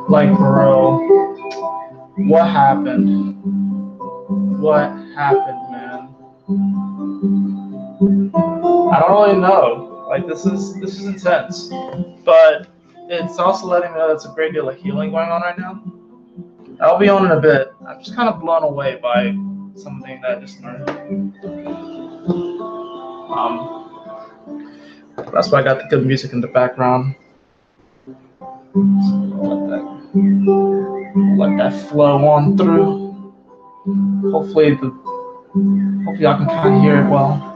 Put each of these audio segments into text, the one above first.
Like, bro, what happened? What happened, man? I don't really know. Like, this is intense, but it's also letting me know that's a great deal of healing going on right now. I'll be on in a bit. I'm just kind of blown away by something that I just learned. That's why I got the good music in the background. Let that flow on through. Hopefully y'all can kind of hear it well.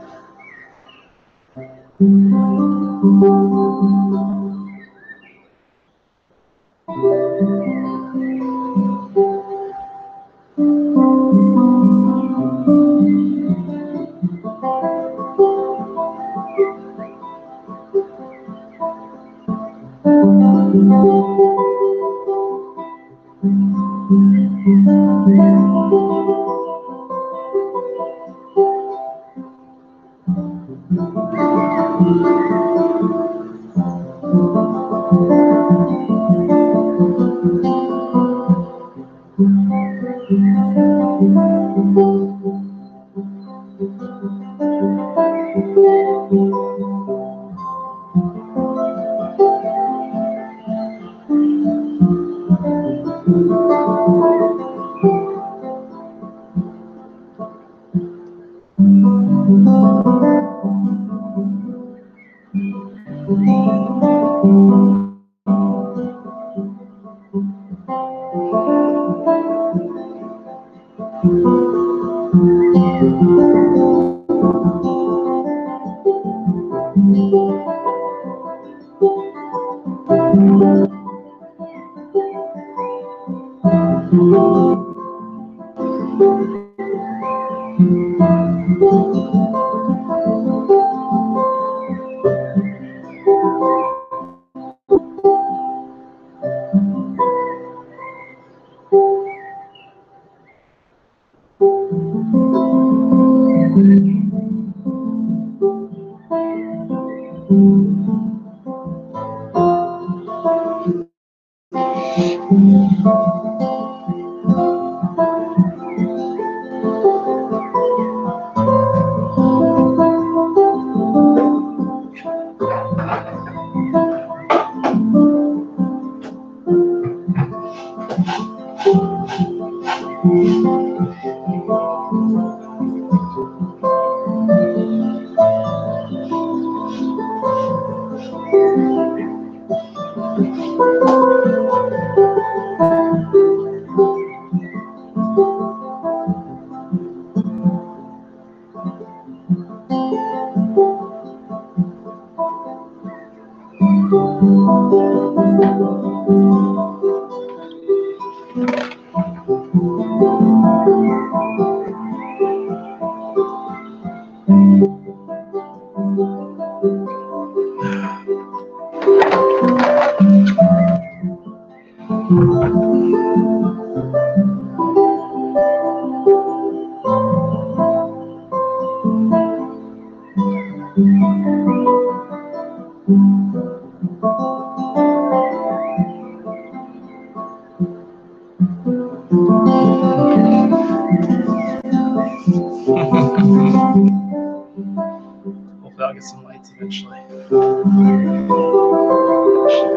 Hopefully I'll get some lights eventually. Should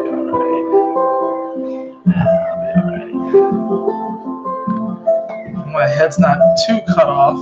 be alright. I'll be alright. My head's not too cut off.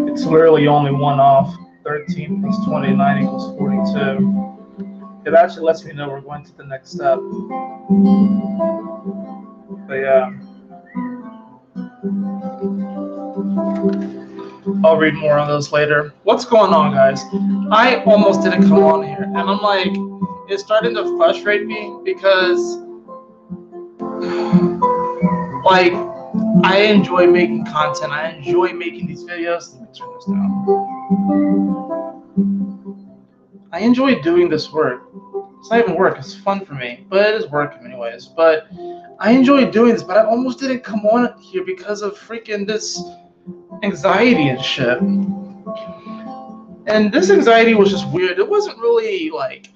It's literally only one off. 13 plus 29 equals 42. It actually lets me know we're going to the next step. But yeah. I'll read more on those later. What's going on, guys? I almost didn't come on here, and I'm like, it's starting to frustrate me because, like, I enjoy making content. I enjoy making these videos. Let me turn this down. I enjoy doing this work. It's not even work. It's fun for me, but it is work anyways. But I enjoy doing this, but I almost didn't come on here because of freaking this anxiety and shit. And this anxiety was just weird. It wasn't really like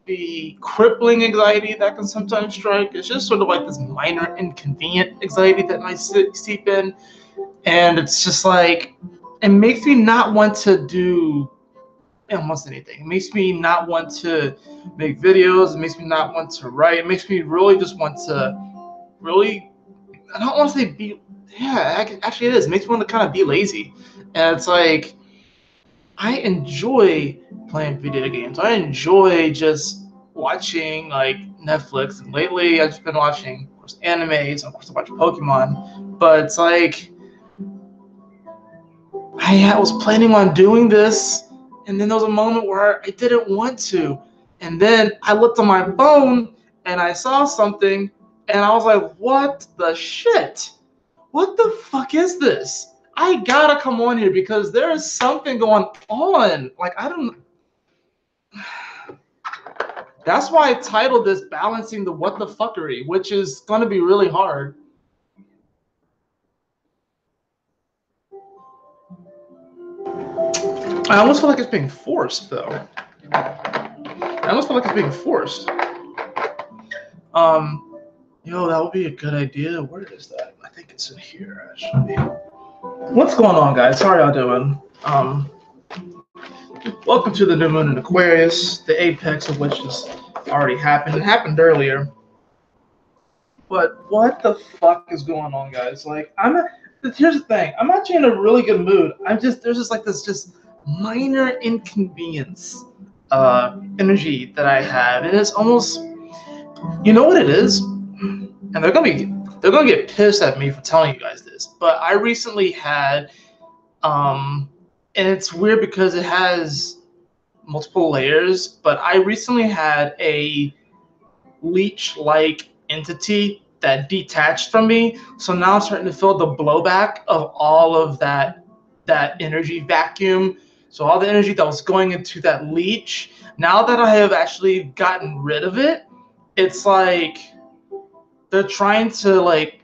the crippling anxiety that can sometimes strike. It's just sort of like this minor inconvenient anxiety that might seep in. And it's just like, it makes me not want to do almost anything. It makes me not want to make videos. It makes me not want to write. It makes me really just want to really, I don't want to say be, yeah, actually it is. It makes me want to kind of be lazy. And it's like, I enjoy playing video games. I enjoy just watching like Netflix. And lately I've just been watching, of course, animes. Of course, I watch Pokemon. But it's like, I was planning on doing this, and then there was a moment where I didn't want to. And then I looked on my phone and I saw something, and I was like, what the shit? What the fuck is this? I gotta come on here because there is something going on. Like, I don't. That's why I titled this Balancing the What the Fuckery, which is gonna be really hard. I almost feel like it's being forced, though. I almost feel like it's being forced. Yo, that would be a good idea. Where is that? I think it's in here, actually. What's going on, guys? How are y'all doing? Welcome to the new moon in Aquarius, the apex of which has already happened. It happened earlier. But what the fuck is going on, guys? Like, here's the thing. I'm actually in a really good mood. There's just like this just minor inconvenience energy that I have, and it's almost, you know what it is, and they're gonna get pissed at me for telling you guys this, but I recently had and it's weird because it has multiple layers, but I recently had a leech-like entity that detached from me, so now I'm starting to feel the blowback of all of that energy vacuum. So all the energy that was going into that leech, now that I have actually gotten rid of it, it's like they're trying to like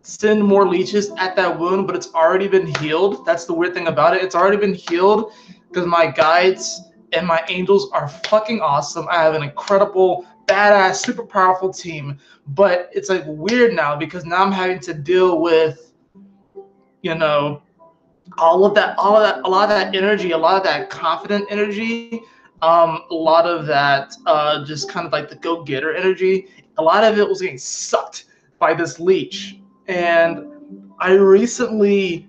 send more leeches at that wound, but it's already been healed. That's the weird thing about it. It's already been healed because my guides and my angels are fucking awesome. I have an incredible, badass, super powerful team, but it's like weird now because now I'm having to deal with, you know, a lot of that energy, a lot of that confident energy, a lot of that just kind of like the go-getter energy. A lot of it was getting sucked by this leech, and I recently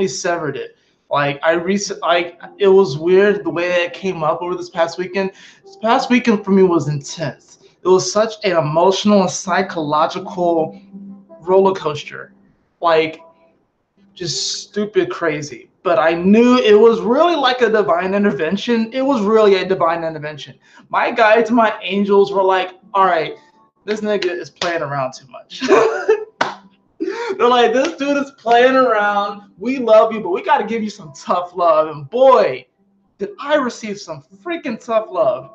severed it. Like it was weird the way it came up over this past weekend. This past weekend for me was intense. It was such an emotional and psychological roller coaster. Like, just stupid crazy. But I knew it was really like a divine intervention. It was really a divine intervention. My guides, my angels were like, all right, this nigga is playing around too much. They're like, this dude is playing around. We love you, but we got to give you some tough love. And boy, did I receive some freaking tough love.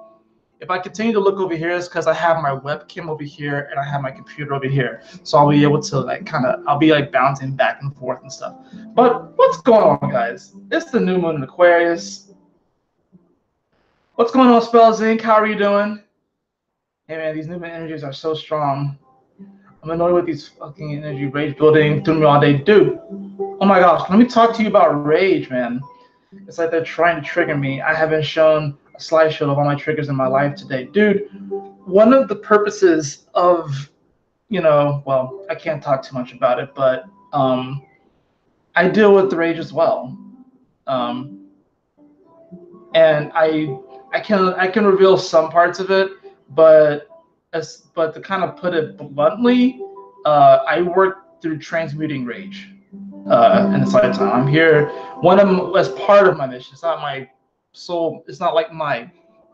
If I continue to look over here, it's because I have my webcam over here and I have my computer over here. So I'll be able to like I'll be like bouncing back and forth and stuff. But what's going on, guys? It's the new moon in Aquarius. What's going on, Spells Inc? How are you doing? Hey man, these new moon energies are so strong. I'm annoyed with these fucking energy rage building through me all day. Dude, oh my gosh, let me talk to you about rage, man. It's like they're trying to trigger me. I haven't shown a slideshow of all my triggers in my life today. Dude, one of the purposes of, well, I can't talk too much about it, but I deal with the rage as well. And I can reveal some parts of it, but to kind of put it bluntly, I work through transmuting rage in this lifetime. I'm here as part of my mission. It's not my sole. It's not like my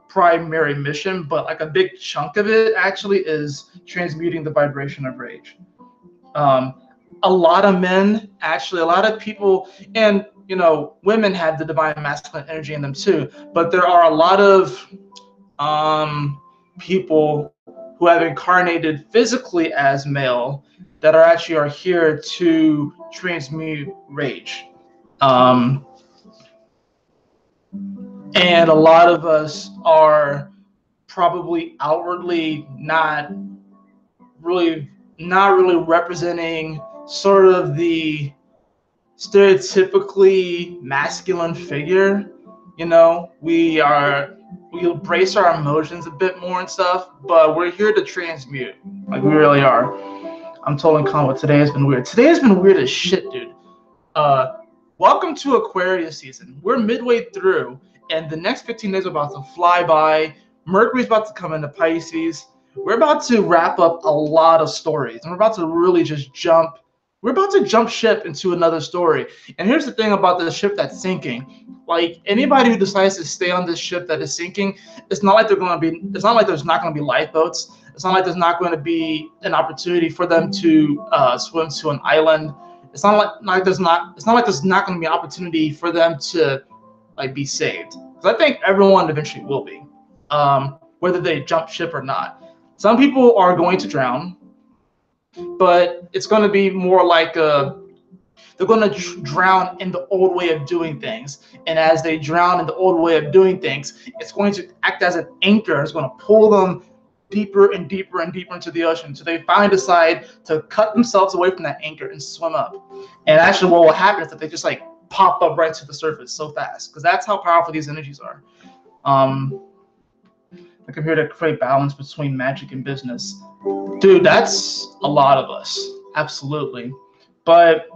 primary mission, but like a big chunk of it actually is transmuting the vibration of rage. A lot of men, actually, a lot of people, and women have the divine masculine energy in them too. But there are a lot of people who have incarnated physically as male that are here to transmute rage. And a lot of us are probably outwardly not really representing sort of the stereotypically masculine figure. You know, we embrace our emotions a bit more and stuff, but we're here to transmute. Like, we really are. I'm totally calm with today has been weird. Today has been weird as shit, dude. Welcome to Aquarius season. We're midway through, and the next 15 days are about to fly by. Mercury's about to come into Pisces. We're about to wrap up a lot of stories, and we're about to really just jump. We're about to jump ship into another story. And here's the thing about the ship that's sinking. Like, anybody who decides to stay on this ship that is sinking, it's not like there's not going to be lifeboats. It's not like there's not going to be an opportunity for them to swim to an island. It's not like there's not going to be an opportunity for them to like be saved. Because I think everyone eventually will be, whether they jump ship or not. Some people are going to drown, but it's going to be more like they're going to drown in the old way of doing things. And as they drown in the old way of doing things, it's going to act as an anchor. It's going to pull them deeper and deeper and deeper into the ocean. So they finally decide to cut themselves away from that anchor and swim up. And actually what will happen is that they just like pop up right to the surface so fast, because that's how powerful these energies are. Like, I'm here to create balance between magic and business. Dude, that's a lot of us. Absolutely. But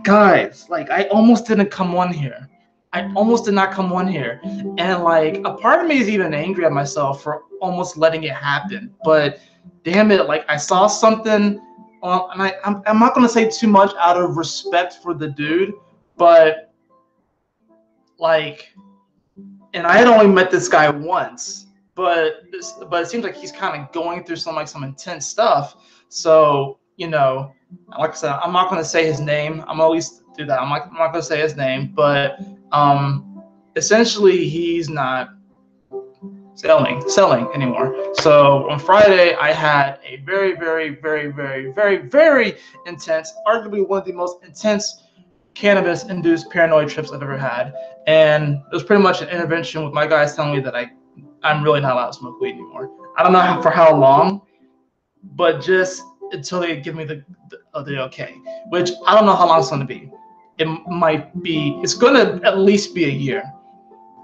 guys, like, I almost didn't come on here. I almost did not come on here. And like, a part of me is even angry at myself for almost letting it happen. But damn it, like, I saw something, and I'm not going to say too much out of respect for the dude, but like, and I had only met this guy once, but it seems like he's kind of going through some intense stuff. So, you know, like I said, I'm not going to say his name. I'm at least do that. I'm not going to say his name, but essentially he's not selling anymore. So on Friday, I had a very, very, very, very, very, very intense, arguably one of the most intense cannabis-induced paranoid trips I've ever had. And it was pretty much an intervention with my guys telling me that I'm really not allowed to smoke weed anymore. I don't know for how long, but just until they give me the okay, which I don't know how long it's going to be. It's going to at least be a year.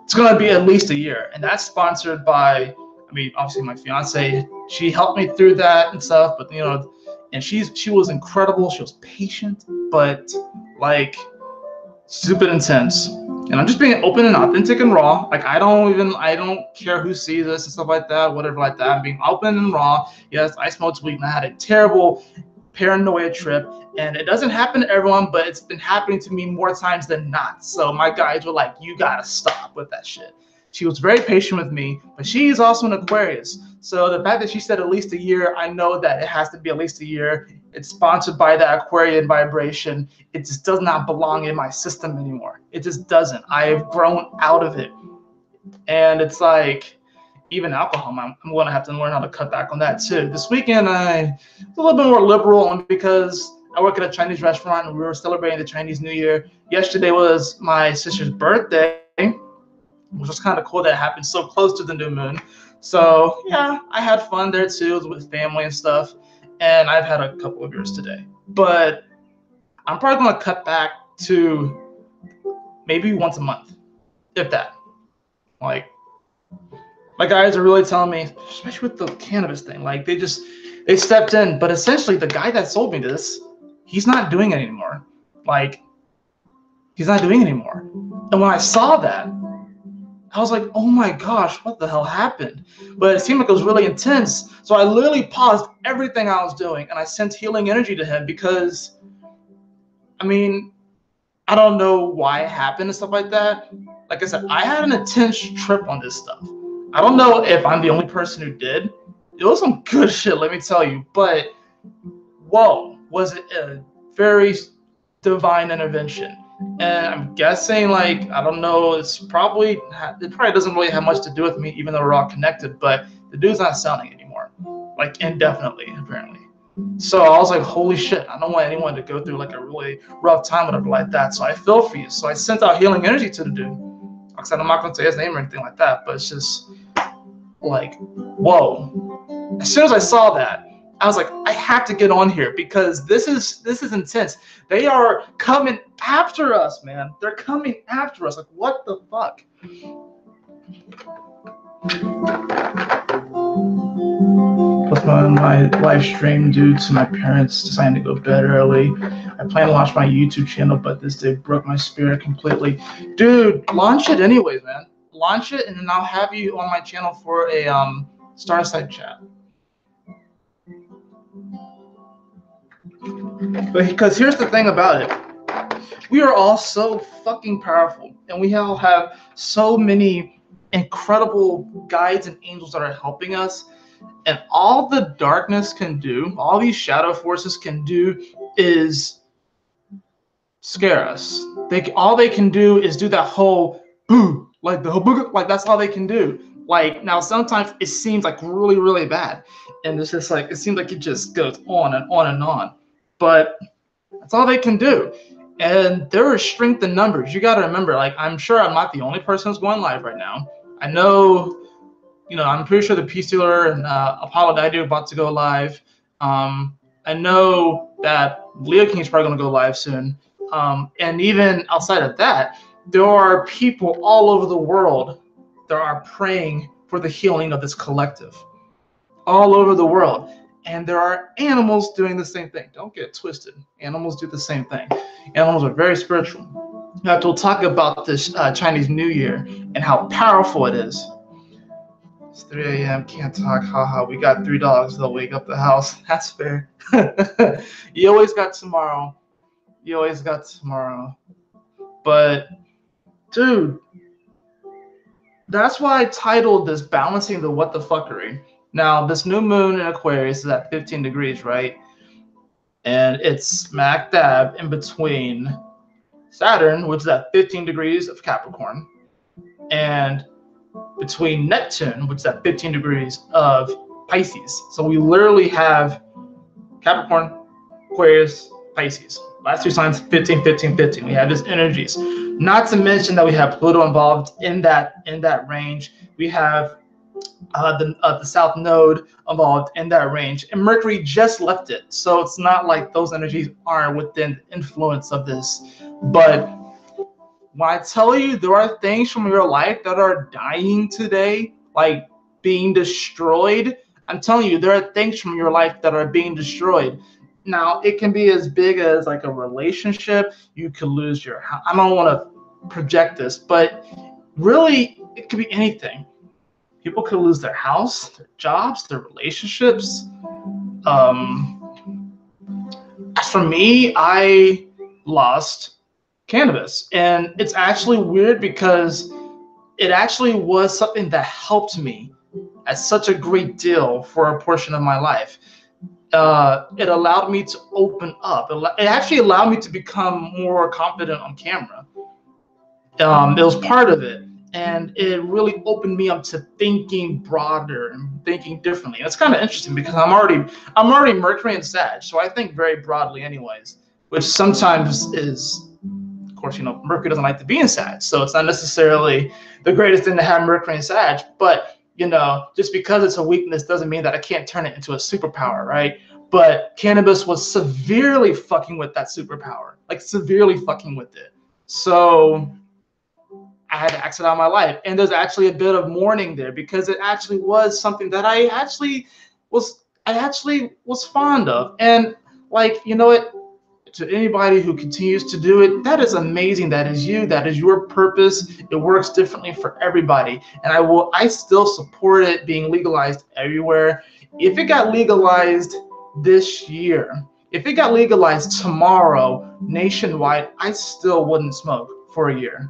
It's going to be at least a year. And that's sponsored by, I mean, obviously my fiance. She helped me through that and stuff, but, you know, and she was incredible. She was patient, but like super intense. And I'm just being open and authentic and raw. Like, I don't care who sees this and stuff like that, whatever like that. I'm being open and raw. Yes, I smoked weed and I had a terrible paranoia trip, and it doesn't happen to everyone, but it's been happening to me more times than not. So my guys were like, you gotta stop with that shit. She was very patient with me, but she's also an Aquarius. So the fact that she said at least a year, I know that it has to be at least a year. It's sponsored by the Aquarian vibration. It just does not belong in my system anymore. It just doesn't. I have grown out of it. And it's like, even alcohol, I'm going to have to learn how to cut back on that too. This weekend, I was a little bit more liberal, only because I work at a Chinese restaurant and we were celebrating the Chinese New Year. Yesterday was my sister's birthday, which was kind of cool that it happened so close to the new moon. So yeah, I had fun there too. It was with family and stuff. And I've had a couple of beers today. But I'm probably going to cut back to maybe once a month, if that. Like, my guys are really telling me, especially with the cannabis thing, like they stepped in, but essentially the guy that sold me this, he's not doing it anymore. Like, he's not doing it anymore. And when I saw that, I was like, oh my gosh, what the hell happened? But it seemed like it was really intense. So I literally paused everything I was doing and I sent healing energy to him because, I mean, I don't know why it happened and stuff like that. Like I said, I had an intense trip on this stuff. I don't know if I'm the only person who did. It was some good shit, let me tell you. But, whoa, was it a very divine intervention. And I'm guessing, like, I don't know, it probably doesn't really have much to do with me, even though we're all connected. But the dude's not selling anymore, like, indefinitely, apparently. So I was like, holy shit, I don't want anyone to go through like a really rough time, whatever like that. So I feel for you. So I sent out healing energy to the dude. Like I said, I'm not going to say his name or anything like that, but it's just like, whoa. As soon as I saw that, I was like, I have to get on here because this is intense. They are coming after us, man. They're coming after us. Like, what the fuck? Plus my live stream due to my parents deciding to go to bed early. I plan to launch my YouTube channel, but this day broke my spirit completely. Dude, launch it anyways, man. Launch it, and then I'll have you on my channel for a star side chat. But because here's the thing about it. We are all so fucking powerful, and we all have so many incredible guides and angels that are helping us. And all the darkness can do, all these shadow forces can do, is scare us. All they can do is do that whole boo, like the whole boo, like that's all they can do. Like now, sometimes it seems like really, really bad, and it's just like it seems like it just goes on and on and on. But that's all they can do. And there is strength in numbers. You got to remember, like, I'm sure I'm not the only person who's going live right now. I know, you know, I'm pretty sure the Peace Dealer and Apollo Dido are about to go live. I know that Leo King is probably going to go live soon. And even outside of that, there are people all over the world that are praying for the healing of this collective. All over the world. And there are animals doing the same thing. Don't get twisted. Animals do the same thing. Animals are very spiritual. Now, we'll talk about this Chinese New Year and how powerful it is. It's 3 a.m. Can't talk. Haha. We got 3 dogs. They'll wake up the house. That's fair. You always got tomorrow. You always got tomorrow. But, dude, that's why I titled this Balancing the What the Fuckery. Now, this new moon in Aquarius is at 15 degrees, right? And it's smack dab in between Saturn, which is at 15 degrees of Capricorn, and between Neptune, which is at 15 degrees of Pisces. So we literally have Capricorn, Aquarius, Pisces. Last 2 signs, 15, 15, 15. We have these energies. Not to mention that we have Pluto involved in that range. We have the South Node involved in that range, and Mercury just left it, so it's not like those energies aren't within the influence of this. But when I tell you there are things from your life that are dying today, like being destroyed, I'm telling you there are things from your life that are being destroyed. Now, it can be as big as like a relationship. You could lose your house. I don't want to project this, but really it could be anything. People could lose their house, their jobs, their relationships. As for me, I lost cannabis. And it's actually weird because it actually was something that helped me at such a great deal for a portion of my life. It allowed me to open up. It actually allowed me to become more confident on camera. It was part of it. And it really opened me up to thinking broader and thinking differently. And it's kind of interesting because I'm already Mercury and Sag, so I think very broadly anyways, which sometimes is, of course, you know, Mercury doesn't like to be in Sag, so it's not necessarily the greatest thing to have Mercury and Sag, but, you know, just because it's a weakness doesn't mean that I can't turn it into a superpower, right? But cannabis was severely fucking with that superpower, like severely fucking with it. So I had to exit out of my life. And there's actually a bit of mourning there because it actually was something that I actually was fond of. And like, you know what, to anybody who continues to do it, that is amazing. That is you. That is your purpose. It works differently for everybody. And I still support it being legalized everywhere. If it got legalized this year, if it got legalized tomorrow nationwide, I still wouldn't smoke for a year.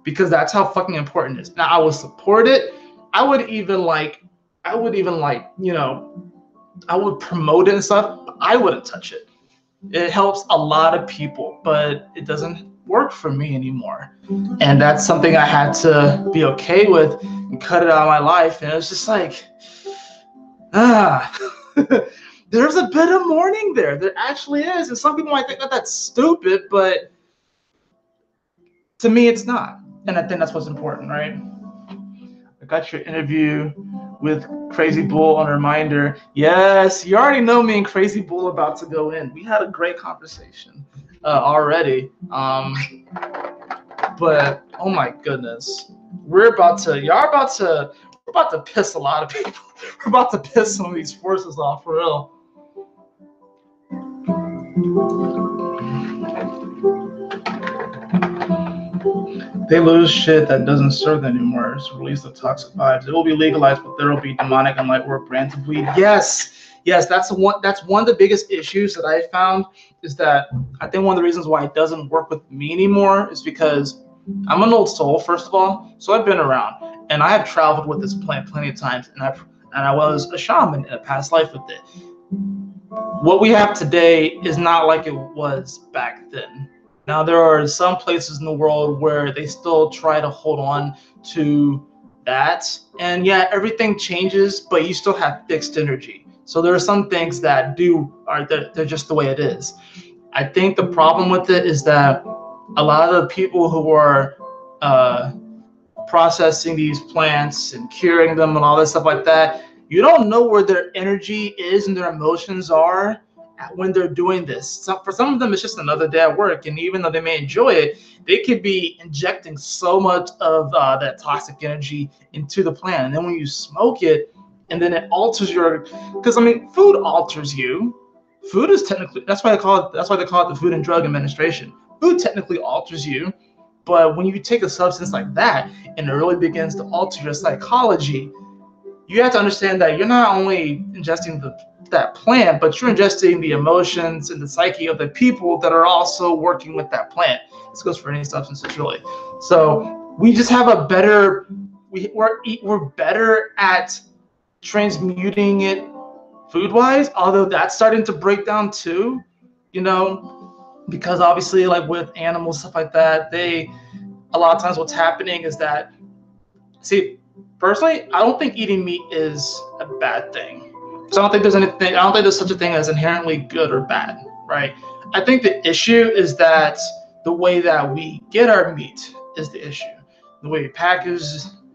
Because that's how fucking important it is. Now, I would support it. I would even like, you know, I would promote it and stuff, but I wouldn't touch it. It helps a lot of people, but it doesn't work for me anymore. And that's something I had to be okay with and cut it out of my life. And it was just like, There's a bit of mourning there. There actually is. And some people might think that that's stupid, but to me, it's not. And I think that's what's important, right? I got your interview with Crazy Bull on Reminder. Yes, you already know me and Crazy Bull about to go in. We had a great conversation already. But oh my goodness, we're about to piss a lot of people. We're about to piss some of these forces off for real. They lose shit that doesn't serve them anymore. So release the toxic vibes. It will be legalized, but there will be demonic and light work brands of weed. Yes, that's one of the biggest issues that I found, is that I think one of the reasons why it doesn't work with me anymore is because I'm an old soul, first of all. So I've been around and I have traveled with this plant plenty of times, and I was a shaman in a past life with it. What we have today is not like it was back then. Now, there are some places in the world where they still try to hold on to that. And yeah, everything changes, but you still have fixed energy. So there are some things that they're just the way it is. I think the problem with it is that a lot of the people who are processing these plants and curing them and all this stuff like that, you don't know where their energy is and their emotions are when they're doing this. So for some of them, it's just another day at work, and even though they may enjoy it, they could be injecting so much of that toxic energy into the plant. And then when you smoke it, and then it alters because I mean, food alters you. Food is technically, that's why they call it the Food and Drug Administration. Food technically alters you, but when you take a substance like that and it really begins to alter your psychology, you have to understand that you're not only ingesting that plant, but you're ingesting the emotions and the psyche of the people that are also working with that plant. This goes for any substances, really. So we just have we're better at transmuting it food-wise, although that's starting to break down too, because obviously, like with animals, stuff like that, a lot of times what's happening is that, see, personally, I don't think eating meat is a bad thing. So I don't think there's such a thing as inherently good or bad, right? I think the issue is that the way that we get our meat is the issue. The way we package,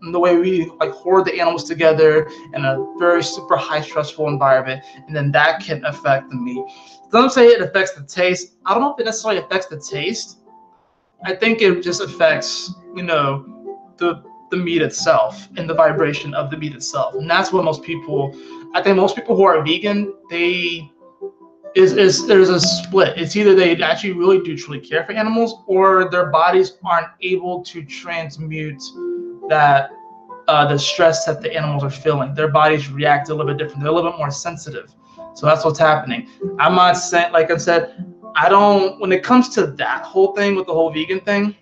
and the way we hoard the animals together in a very super high stressful environment, and then that can affect the meat. Some say it affects the taste. I don't know if it necessarily affects the taste. I think it just affects, the meat itself and the vibration of the meat itself. And that's what most people who are vegan, there's a split. It's either they actually really do truly care for animals, or their bodies aren't able to transmute that the stress that the animals are feeling. Their bodies react a little bit different. They're a little bit more sensitive. So that's what's happening. I'm not saying, like I said, when it comes to that whole thing with the whole vegan thing,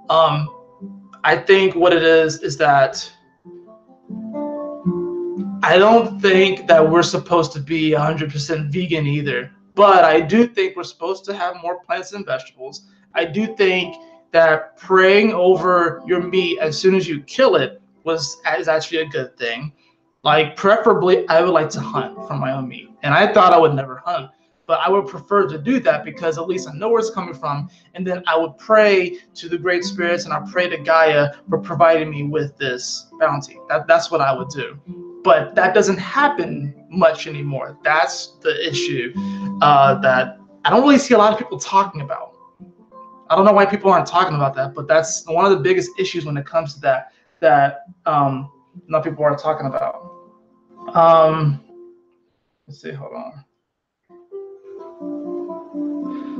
I think what it is that I don't think that we're supposed to be 100% vegan either. But I do think we're supposed to have more plants and vegetables. I do think that praying over your meat as soon as you kill it is actually a good thing. Like, preferably, I would like to hunt from my own meat. And I thought I would never hunt, but I would prefer to do that because at least I know where it's coming from. And then I would pray to the great spirits, and I pray to Gaia for providing me with this bounty. That's what I would do. But that doesn't happen much anymore. That's the issue that I don't really see a lot of people talking about. I don't know why people aren't talking about that, but that's one of the biggest issues when it comes to that not people are talking about. Let's see, hold on.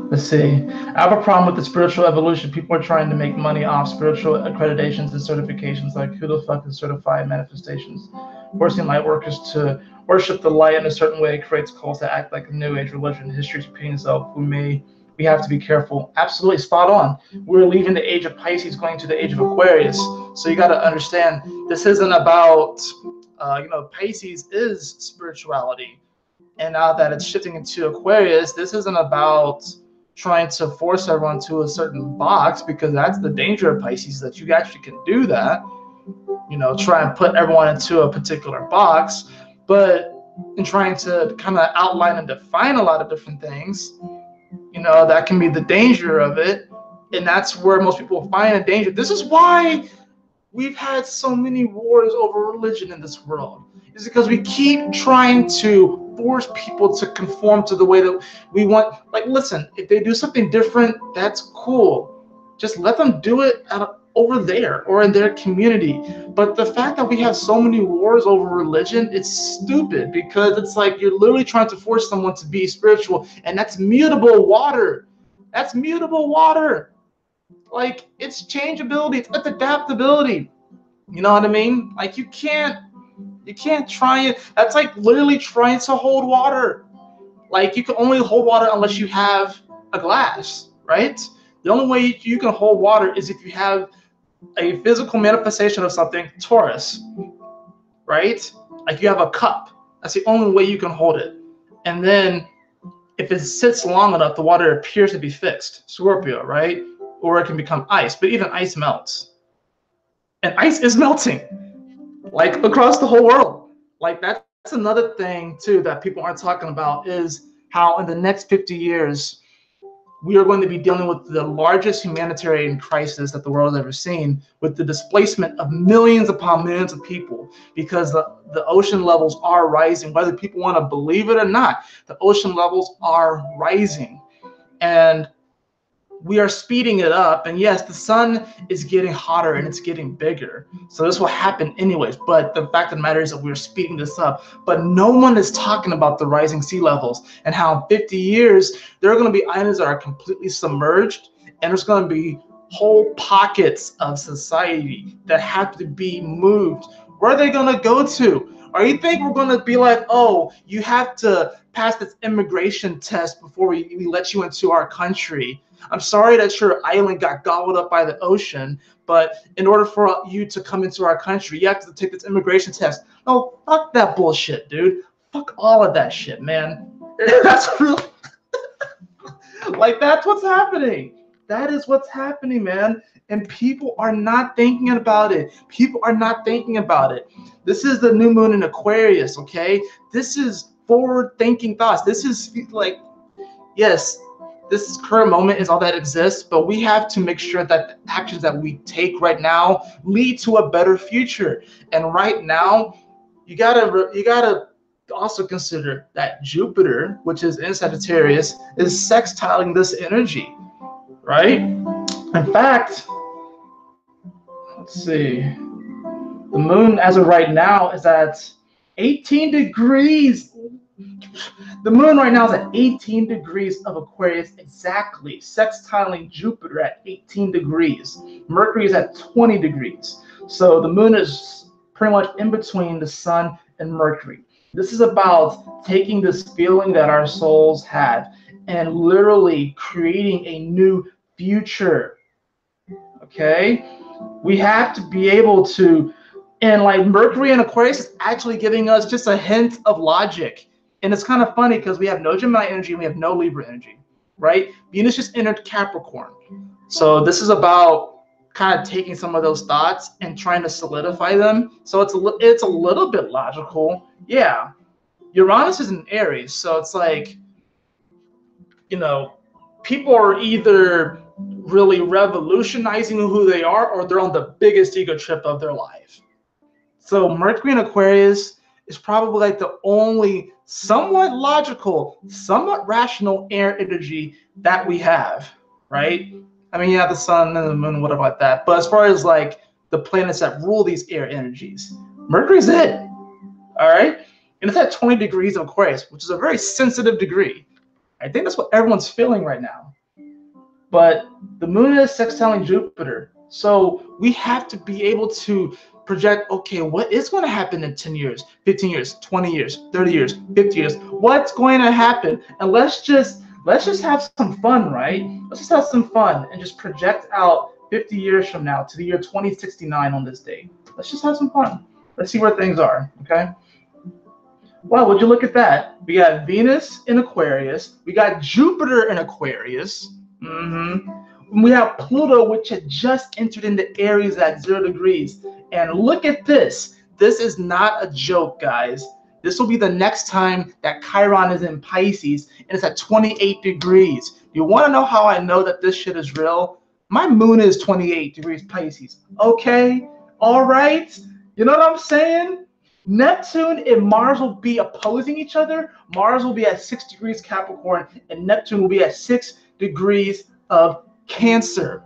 Let's see. I have a problem with the spiritual evolution. People are trying to make money off spiritual accreditations and certifications. Like, who the fuck is certified manifestations? Forcing light workers to worship the light in a certain way creates cults that act like a new age religion. History is repeating itself. We have to be careful. Absolutely spot on. We're leaving the age of Pisces, going to the age of Aquarius. So you got to understand, this isn't about, Pisces is spirituality. And now that it's shifting into Aquarius, this isn't about trying to force everyone to a certain box, because that's the danger of Pisces, that you actually can do that, try and put everyone into a particular box. But and trying to kind of outline and define a lot of different things, you know, that can be the danger of it. And that's where most people find a danger. This is why we've had so many wars over religion in this world. It's because we keep trying to force people to conform to the way that we want. Like, listen, if they do something different, that's cool. Just let them do it over there or in their community. But the fact that we have so many wars over religion, it's stupid, because it's like you're literally trying to force someone to be spiritual, and that's mutable water. That's mutable water. Like, it's changeability, it's adaptability. You know what I mean? Like, you can't try it. That's like literally trying to hold water. Like, you can only hold water unless you have a glass, right? The only way you can hold water is if you have a physical manifestation of something, Taurus, right? Like, you have a cup. That's the only way you can hold it. And then if it sits long enough, the water appears to be fixed, Scorpio, right? Or it can become ice, but even ice melts. And ice is melting, like, across the whole world. Like, that's another thing too that people aren't talking about, is how in the next 50 years, we are going to be dealing with the largest humanitarian crisis that the world has ever seen, with the displacement of millions upon millions of people, because the ocean levels are rising. Whether people want to believe it or not, the ocean levels are rising. And we are speeding it up. And yes, the sun is getting hotter and it's getting bigger. So this will happen anyways. But the fact of the matter is that we're speeding this up. But no one is talking about the rising sea levels and how in 50 years, there are going to be islands that are completely submerged. And there's going to be whole pockets of society that have to be moved. Where are they going to go to? Or you think we're going to be like, oh, you have to pass this immigration test before we let you into our country? I'm sorry that your island got gobbled up by the ocean, but in order for you to come into our country, you have to take this immigration test. No, fuck that bullshit, dude. Fuck all of that shit, man. That's real. Like, that's what's happening. That is what's happening, man. And people are not thinking about it. People are not thinking about it. This is the new moon in Aquarius, okay? This is forward-thinking thoughts. This is like, yes, this current moment is all that exists, but we have to make sure that the actions that we take right now lead to a better future. And right now, you gotta also consider that Jupiter, which is in Sagittarius, is sextiling this energy, right? In fact, let's see, the moon as of right now is at 18 degrees. The moon right now is at 18 degrees of Aquarius exactly, sextiling Jupiter at 18 degrees. Mercury is at 20 degrees. So the moon is pretty much in between the sun and Mercury. This is about taking this feeling that our souls had and literally creating a new future. Okay? We have to be able to, and like Mercury in Aquarius is actually giving us just a hint of logic. And it's kind of funny because we have no Gemini energy and we have no Libra energy, right? Venus just entered Capricorn. So this is about kind of taking some of those thoughts and trying to solidify them. So it's a little bit logical. Yeah. Uranus is in Aries. So it's like, you know, people are either really revolutionizing who they are or they're on the biggest ego trip of their life. So Mercury in Aquarius is probably like the only somewhat logical, somewhat rational air energy that we have, right? I mean, you have the sun and the moon, whatever like that. But as far as like the planets that rule these air energies, Mercury's it, all right? And it's at 20 degrees of Aquarius, which is a very sensitive degree. I think that's what everyone's feeling right now. But the moon is sextiling Jupiter. So we have to be able to project, okay, what is going to happen in 10 years, 15 years, 20 years, 30 years, 50 years? What's going to happen? And let's just have some fun, right? Let's just have some fun and just project out 50 years from now to the year 2069 on this date. Let's just have some fun. Let's see where things are, okay? Well, would you look at that? We got Venus in Aquarius. We got Jupiter in Aquarius. We have Pluto, which had just entered into Aries at 0 degrees. And look at this. This is not a joke, guys. This will be the next time that Chiron is in Pisces, and it's at 28 degrees. You want to know how I know that this shit is real? My moon is 28 degrees Pisces. Okay, all right. You know what I'm saying? Neptune and Mars will be opposing each other. Mars will be at 6 degrees Capricorn, and Neptune will be at 6 degrees of Cancer.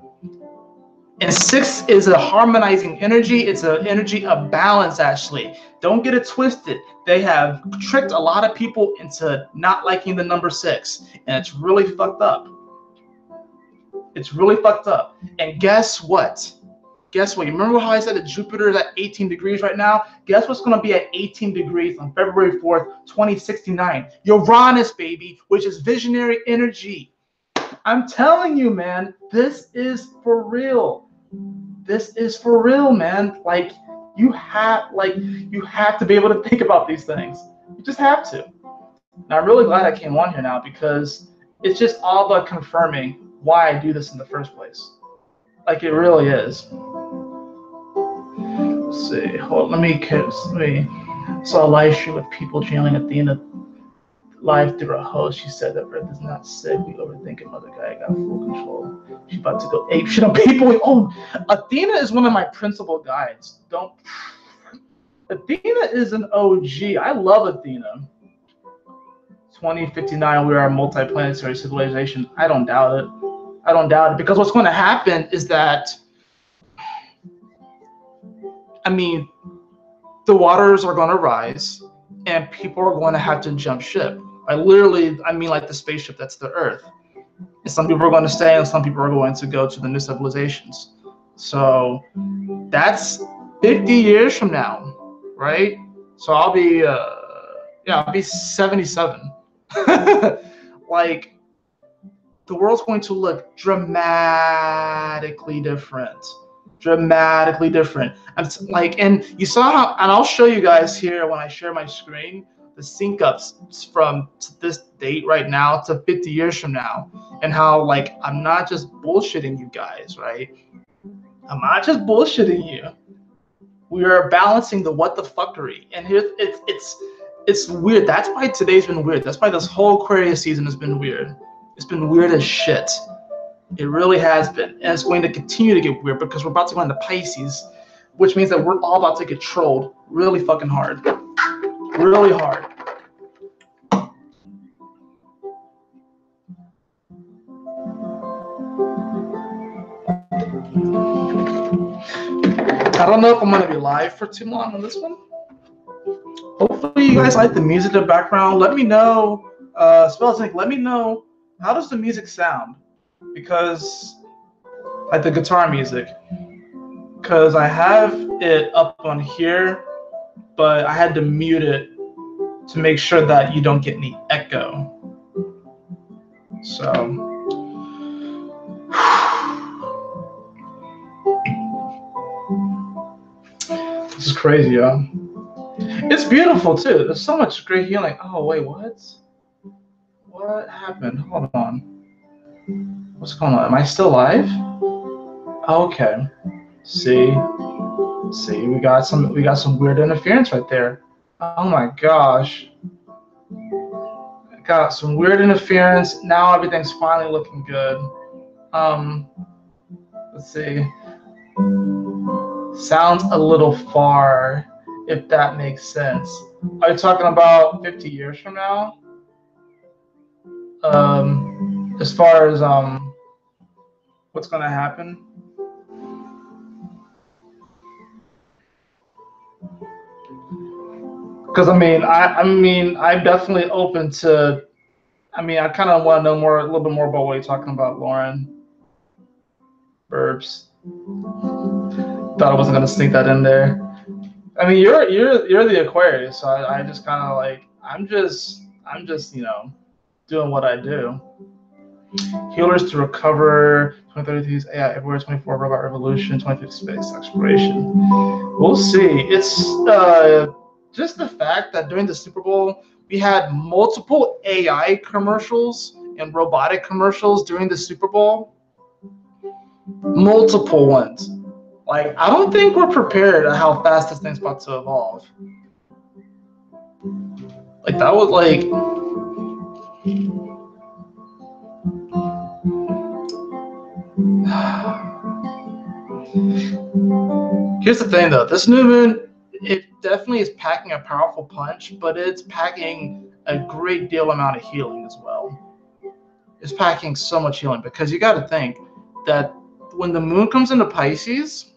And 6 is a harmonizing energy. It's an energy of balance, actually. Don't get it twisted. They have tricked a lot of people into not liking the number 6. And it's really fucked up. It's really fucked up. And guess what? Guess what? You remember how I said that Jupiter is at 18 degrees right now? Guess what's going to be at 18 degrees on February 4th, 2069? Uranus, baby, which is visionary energy. I'm telling you, man, this is for real. This is for real, man. Like you have to be able to think about these things. You just have to. And I'm really glad I came on here now because it's just all about confirming why I do this in the first place. Like it really is. Let's see. Hold on, let me saw a live stream with people channeling Athena live through a host. She said that Earth is not sick. We overthink it. Mother Gaia got full control. She's about to go ape shit on people. Oh, Athena is one of my principal guides. Athena is an OG. I love Athena. 2059, we are a multi-planetary civilization. I don't doubt it. I don't doubt it because what's going to happen is that, I mean, the waters are going to rise and people are going to have to jump ship. I mean like the spaceship that's the Earth. And some people are going to stay and some people are going to go to the new civilizations. So that's 50 years from now, right? So I'll be, I'll be 77. Like, the world's going to look dramatically different. Dramatically different. And you saw how, and I'll show you guys here when I share my screen, the sync ups from this date right now to 50 years from now, and how like I'm not just bullshitting you guys, right? I'm not just bullshitting you. We are balancing the what the fuckery, and here it's weird. That's why today's been weird. That's why this whole Aquarius season has been weird. It's been weird as shit. It really has been. And it's going to continue to get weird because we're about to go into Pisces, which means that we're all about to get trolled really fucking hard. Really hard. I don't know if I'm going to be live for too long on this one. Hopefully you guys like the music in the background. Let me know, let me know, how does the music sound? Because, like the guitar music. Because I have it up on here, but I had to mute it to make sure that you don't get any echo. So, this is crazy, y'all. It's beautiful too. There's so much great healing. Oh wait, what? What happened? Hold on. What's going on? Am I still live? Okay. See, we got some weird interference right there. Oh my gosh. Got some weird interference. Now everything's finally looking good. Let's see. Sounds a little far, if that makes sense. Are you talking about 50 years from now? As far as what's gonna happen? Because I'm definitely open to. I kind of want to know a little bit more about what you're talking about, Lauren. Burps. Thought I wasn't gonna sneak that in there. I mean, you're the Aquarius, so I just kind of like I'm just doing what I do. Healers to recover. 2030 AI everywhere. 24 robot revolution. 2050 space exploration. We'll see. It's just the fact that during the Super Bowl we had multiple AI commercials and robotic commercials during the Super Bowl. Multiple ones. Like, I don't think we're prepared at how fast this thing's about to evolve. Like that was like. Here's the thing though, this new moon, it definitely is packing a powerful punch, but it's packing a great deal amount of healing as well. It's packing so much healing because you got to think that when the moon comes into Pisces,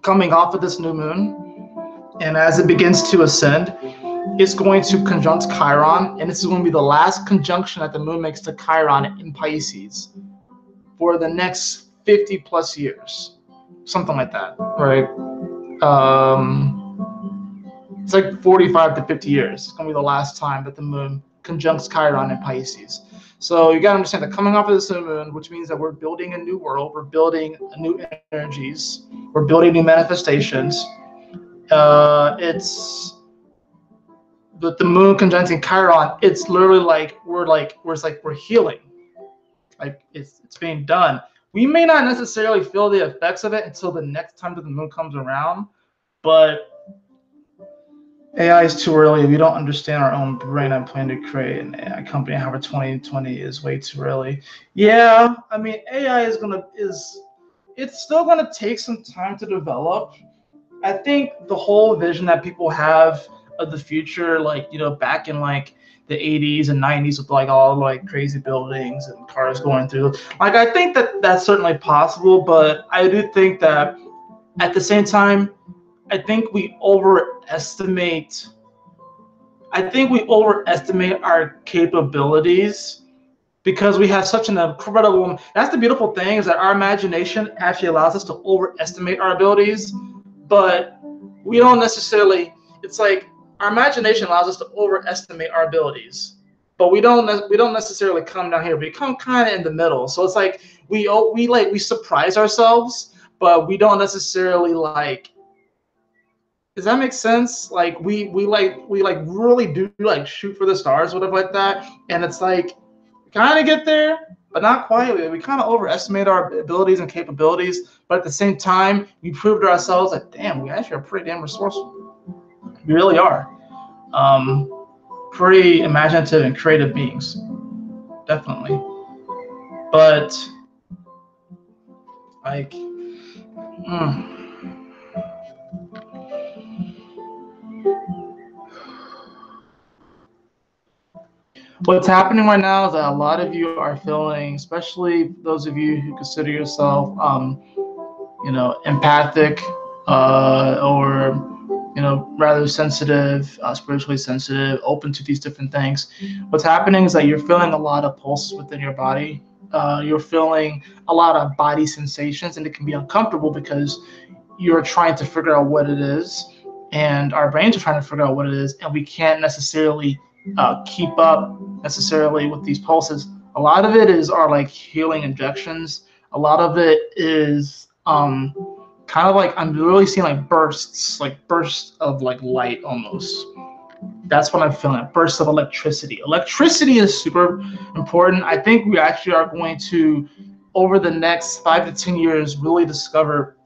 coming off of this new moon, and as it begins to ascend, it's going to conjunct Chiron, and this is going to be the last conjunction that the moon makes to Chiron in Pisces for the next 50 plus years, something like that, right? It's like 45 to 50 years. It's going to be the last time that the moon conjuncts Chiron in Pisces. So you got to understand that coming off of this new moon, which means that we're building a new world, we're building new energies, we're building new manifestations. It's the moon conjuncting Chiron. It's literally like we're healing, like it's being done. We may not necessarily feel the effects of it until the next time that the moon comes around, but AI is too early. We don't understand our own brain. I'm planning to create an AI company. However, 2020 is way too early. Yeah, I mean, AI it's still gonna take some time to develop. I think the whole vision that people have of the future, like, you know, back in like the 80s and 90s with like all like crazy buildings and cars going through, like, I think that that's certainly possible, but I do think that at the same time, I think we overestimate our capabilities because we have such an incredible. That's the beautiful thing, is that our imagination actually allows us to overestimate our abilities, but we don't necessarily. It's like our imagination allows us to overestimate our abilities, but we don't necessarily come down here. We come kind of in the middle. So it's like we surprise ourselves, but we don't necessarily like. Does that make sense? Like we really do like shoot for the stars, whatever like that, and it's like kind of get there, but not quite. We kind of overestimate our abilities and capabilities, but at the same time, we prove to ourselves that damn, we actually are pretty damn resourceful. We really are. Pretty imaginative and creative beings, definitely. But like. What's happening right now is that a lot of you are feeling, especially those of you who consider yourself, you know, empathic, or, you know, rather sensitive, spiritually sensitive, open to these different things. What's happening is that you're feeling a lot of pulses within your body. You're feeling a lot of body sensations, and it can be uncomfortable because you're trying to figure out what it is, and our brains are trying to figure out what it is, and we can't necessarily keep up necessarily with these pulses. A lot of it is our like healing injections. A lot of it is kind of like I'm really seeing like bursts of like light almost. That's what I'm feeling, bursts of electricity. Electricity is super important. I think we actually are going to, over the next 5 to 10 years, really discover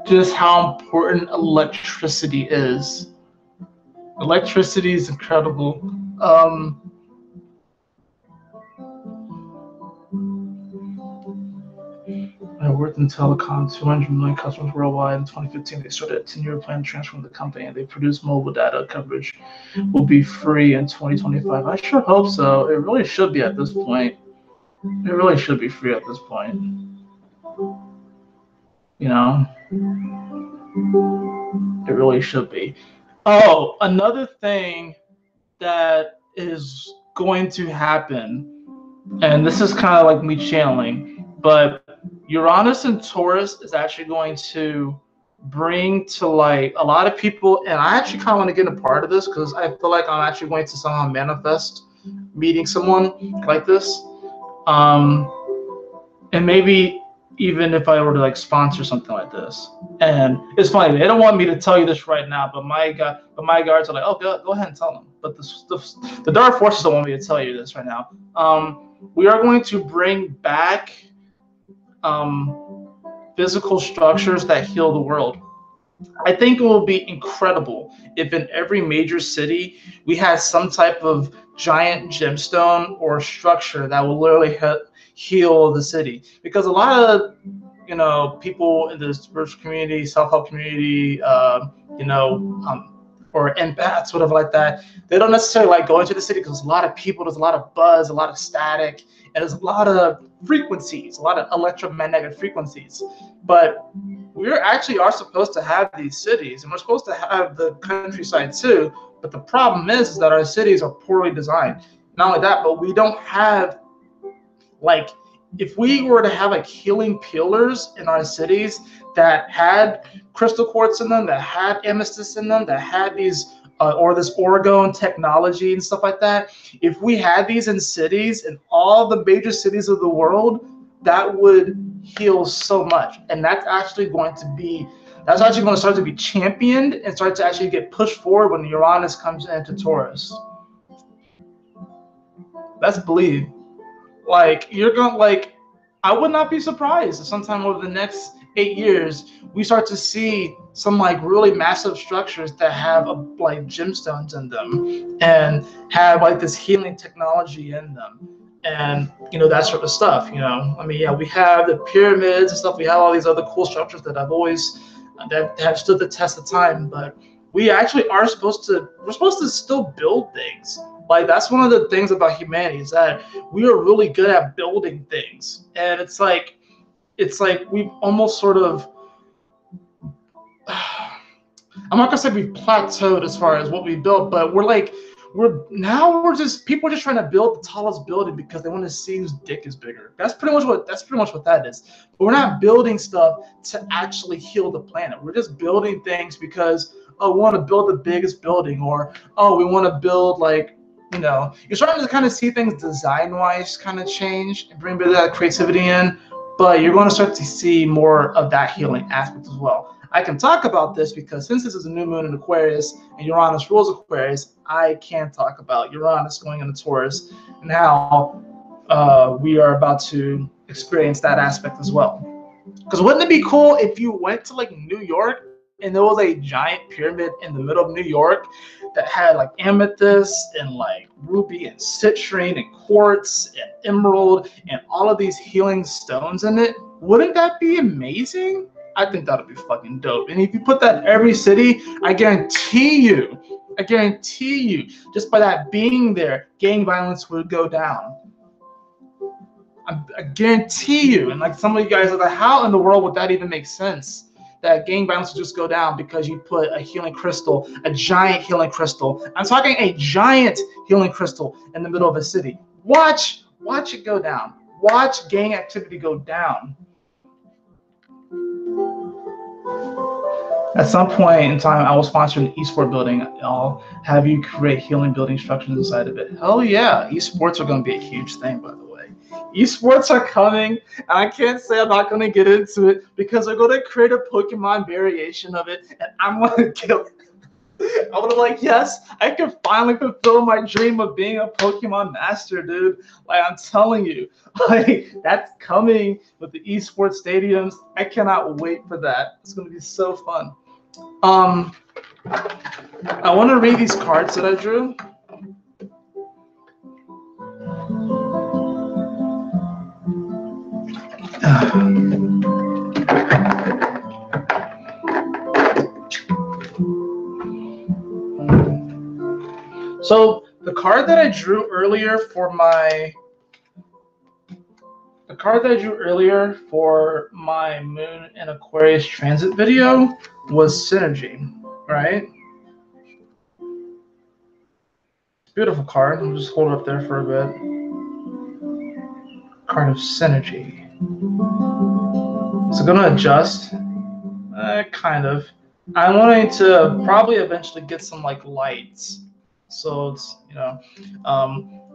just how important electricity is. Electricity is incredible. I worked in telecom, 200 million customers worldwide. In 2015, they started a 10-year plan to transform the company, and they produced mobile data coverage will be free in 2025. I sure hope so. It really should be at this point. It really should be free at this point. You know? It really should be. Oh, another thing that is going to happen, and this is kind of like me channeling, but Uranus and Taurus is actually going to bring to light a lot of people, and I actually kind of want to get a part of this because I feel like I'm actually going to somehow manifest meeting someone like this, and maybe even if I were to like sponsor something like this. And it's funny, they don't want me to tell you this right now, but my guards are like, oh, go ahead and tell them. But the dark forces don't want me to tell you this right now. We are going to bring back physical structures that heal the world. I think it will be incredible if in every major city we had some type of giant gemstone or structure that will literally heal the city. Because a lot of people in the spiritual community, self-help community, you know, or empaths, whatever like that, they don't necessarily like going to the city because there's a lot of people, there's a lot of buzz, a lot of static, and there's a lot of frequencies, a lot of electromagnetic frequencies. But we actually are supposed to have these cities, and we're supposed to have the countryside too. But the problem is that our cities are poorly designed. Not only that, but we don't have, like, if we were to have like healing pillars in our cities that had crystal quartz in them, that had amethyst in them, that had these or this orgone technology and stuff like that, if we had these in cities, in all the major cities of the world, that would heal so much. And that's actually going to start to be championed and start to actually get pushed forward when Uranus comes into Taurus. Let's believe. Like, I would not be surprised if sometime over the next 8 years we start to see some like really massive structures that have like gemstones in them and have like this healing technology in them, and that sort of stuff. I mean, yeah, we have the pyramids and stuff. We have all these other cool structures that have stood the test of time. But we actually we're supposed to still build things. Like, that's one of the things about humanity, is that we are really good at building things. And it's like we've almost sort of, I'm not gonna say we've plateaued as far as what we built, but people are just trying to build the tallest building because they want to see whose dick is bigger. That's pretty much what that is. But we're not building stuff to actually heal the planet. We're just building things because, oh, we want to build the biggest building, or, oh, we want to build, like, you're starting to kind of see things design-wise kind of change and bring a bit of that creativity in, but you're going to start to see more of that healing aspect as well. I can talk about this because since this is a new moon in Aquarius and Uranus rules Aquarius, I can talk about Uranus going into Taurus and how we are about to experience that aspect as well. Because wouldn't it be cool if you went to like New York and there was a giant pyramid in the middle of New York that had like amethyst and like ruby and citrine and quartz and emerald and all of these healing stones in it? Wouldn't that be amazing? I think that would be fucking dope. And if you put that in every city, I guarantee you, just by that being there, gang violence would go down. I guarantee you. And like some of you guys are like, how in the world would that even make sense? That gang violence will just go down because you put a healing crystal, a giant healing crystal. I'm talking a giant healing crystal in the middle of a city. Watch it go down. Watch gang activity go down. At some point in time, I will sponsor an esports building. I'll have you create healing building structures inside of it. Hell yeah, esports are going to be a huge thing, by the way. Esports are coming, and I can't say I'm not going to get into it because they're going to create a Pokemon variation of it, and I'm going to kill it. I would have like, yes, I can finally fulfill my dream of being a Pokemon master, dude. Like, I'm telling you, like, that's coming with the esports stadiums. I cannot wait for that. It's going to be so fun. I want to read these cards that I drew. So the card that I drew earlier for my Moon and Aquarius transit video was Synergy, right? Beautiful card. I'll just hold it up there for a bit. Card of Synergy. So I'm gonna adjust, kind of. I'm wanting to probably eventually get some like lights. So it's,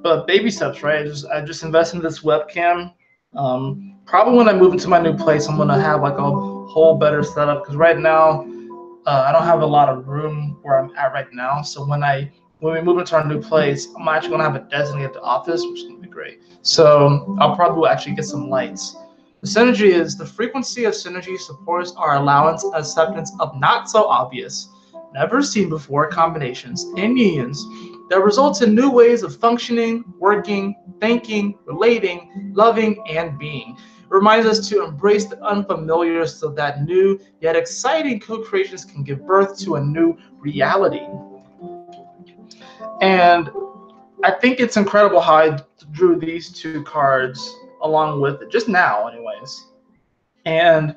but baby steps, right? I just invested in this webcam. Probably when I move into my new place, I'm gonna have like a whole better setup, because right now I don't have a lot of room where I'm at right now. So when we move into our new place, I'm actually gonna have a designated office, which is gonna be great. So I'll probably actually get some lights. The synergy is the frequency of synergy supports our allowance and acceptance of not so obvious, never seen before combinations and unions that results in new ways of functioning, working, thinking, relating, loving, and being. It reminds us to embrace the unfamiliar so that new yet exciting co-creations can give birth to a new reality. And I think it's incredible how I drew these two cards along with it, just now anyways. And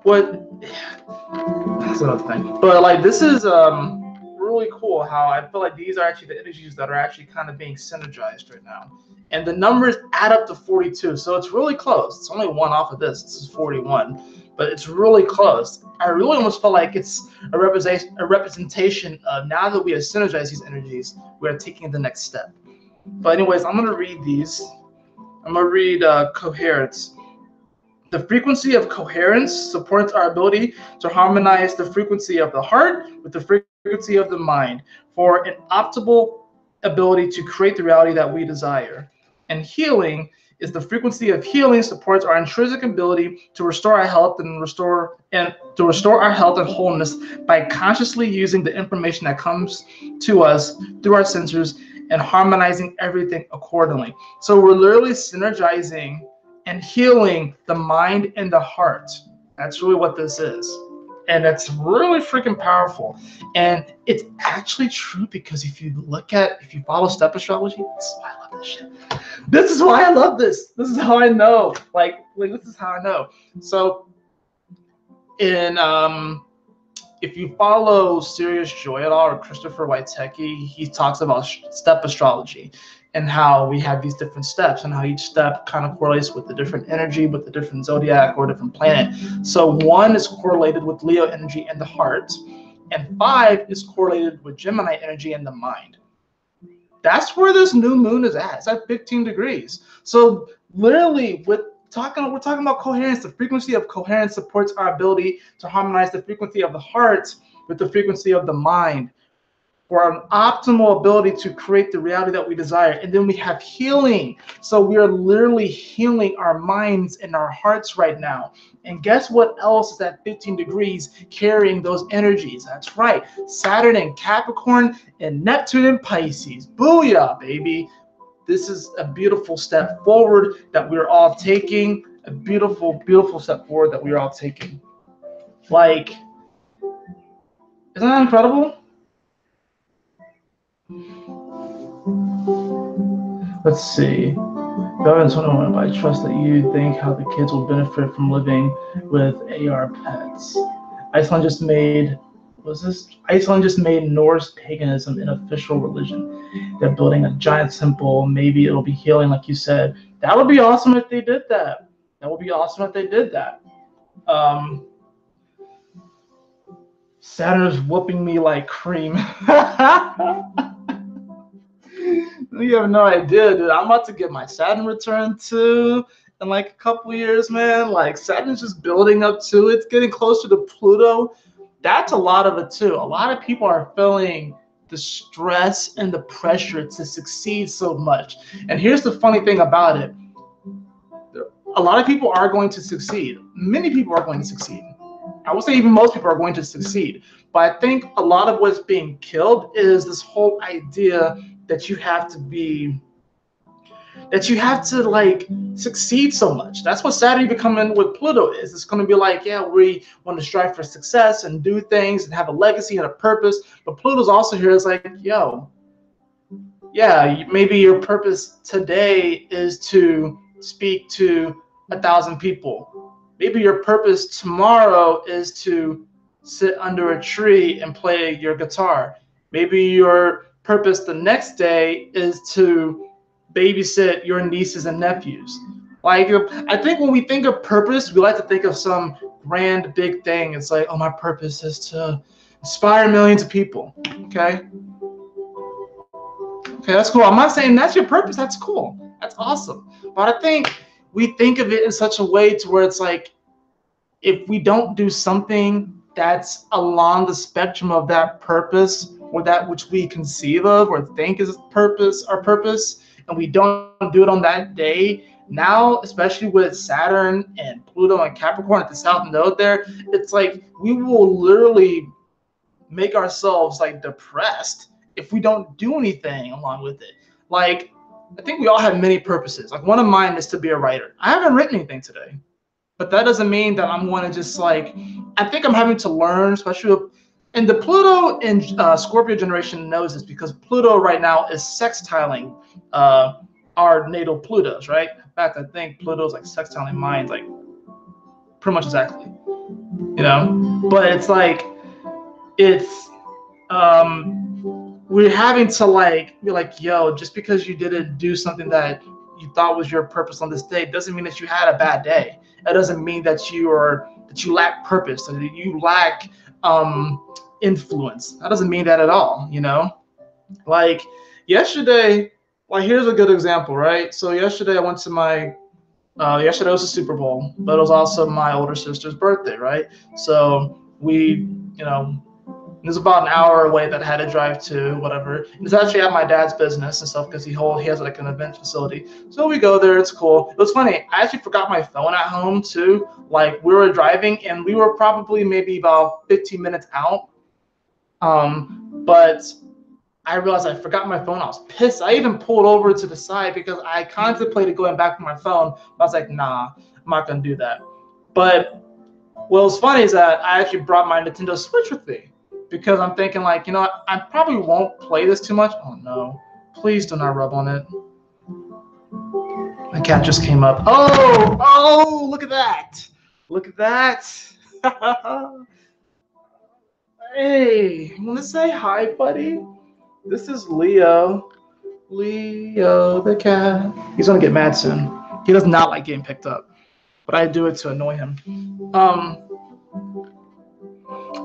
what, that's another thing. But like this is really cool how I feel like these are actually the energies that are actually kind of being synergized right now. And the numbers add up to 42, so it's really close. It's only one off of this. This is 41, but it's really close. I really almost feel like it's a representation of now that we have synergized these energies, we are taking the next step. But anyways, I'm going to read these. I'm going to read coherence. The frequency of coherence supports our ability to harmonize the frequency of the heart with the frequency of the mind for an optimal ability to create the reality that we desire. And healing is the frequency of healing supports our intrinsic ability to restore our health and restore our health and wholeness by consciously using the information that comes to us through our sensors and harmonizing everything accordingly. So we're literally synergizing and healing the mind and the heart. That's really what this is. And it's really freaking powerful. And it's actually true because if you follow step astrology, this is why I love this shit. This is why I love this. This is how I know. Like this is how I know. So if you follow Serious Joy at all or Christopher Waitekki, he talks about step astrology and how we have these different steps and how each step kind of correlates with the different energy, with the different zodiac or different planet. So 1 is correlated with Leo energy and the heart, and 5 is correlated with Gemini energy and the mind. That's where this new moon is at. It's at 15 degrees. So literally we're talking about coherence. The frequency of coherence supports our ability to harmonize the frequency of the heart with the frequency of the mind for an optimal ability to create the reality that we desire. And then we have healing. So we are literally healing our minds and our hearts right now. And guess what else is at 15 degrees carrying those energies? That's right. Saturn in Capricorn and Neptune in Pisces. Booyah, baby. This is a beautiful step forward that we're all taking. A beautiful, beautiful step forward that we're all taking. Like, isn't that incredible? Let's see. I trust that you think how the kids will benefit from living with AR pets. Iceland just made Norse paganism an official religion. They're building a giant temple. Maybe it'll be healing, like you said. That would be awesome if they did that. That would be awesome if they did that. Saturn is whooping me like cream. You have no idea, dude. I'm about to get my Saturn return too in like a couple years, man. Like Saturn's just building up to it. It's getting closer to Pluto. That's a lot of it too. A lot of people are feeling the stress and the pressure to succeed so much. And here's the funny thing about it. A lot of people are going to succeed. Many people are going to succeed. I would say even most people are going to succeed. But I think a lot of what's being killed is this whole idea that you have to like succeed so much. That's what Saturn becoming with Pluto is. It's going to be like, yeah, we want to strive for success and do things and have a legacy and a purpose. But Pluto's also here is like, yo, yeah, maybe your purpose today is to speak to 1,000 people. Maybe your purpose tomorrow is to sit under a tree and play your guitar. Maybe your purpose the next day is to babysit your nieces and nephews. Like, I think when we think of purpose, we like to think of some grand big thing. It's like, oh, my purpose is to inspire millions of people. Okay, that's cool. I'm not saying that's your purpose. That's cool. That's awesome. But I think we think of it in such a way to where it's like, if we don't do something that's along the spectrum of that purpose or that which we conceive of or think is our purpose, and we don't do it on that day, now, especially with Saturn and Pluto and Capricorn at the south node there, it's like we will literally make ourselves like depressed if we don't do anything along with it. Like, I think we all have many purposes. Like, one of mine is to be a writer. I haven't written anything today, but that doesn't mean that I'm going to just like, I think I'm having to learn, especially with, and the Pluto and Scorpio generation knows this because Pluto right now is sextiling our natal Plutos, right? In fact, I think Pluto's like sextiling mine, like pretty much exactly, you know? But it's like, it's, we're having to like be like, yo, just because you didn't do something that you thought was your purpose on this day doesn't mean that you had a bad day. That doesn't mean that you lack purpose, that you lack influence. That doesn't mean that at all, you know? Like yesterday, like here's a good example, right? So yesterday I went to my yesterday was the Super Bowl, but it was also my older sister's birthday, right? So we, you know, it was about an hour away that I had to drive to, whatever. It's actually at my dad's business and stuff because he has like an event facility. So we go there, it's cool. It was funny, I actually forgot my phone at home too. Like we were driving and we were probably maybe about 15 minutes out. But I realized I forgot my phone. I was pissed. I even pulled over to the side because I contemplated going back for my phone. But I was like, nah, I'm not gonna do that. But what was funny is that I actually brought my Nintendo Switch with me because I'm thinking like, you know what, I probably won't play this too much. Oh no, please do not rub on it. My cat just came up. Oh, look at that. Look at that. Hey, you wanna say hi, buddy? This is Leo. Leo the cat. He's gonna get mad soon. He does not like getting picked up, but I do it to annoy him.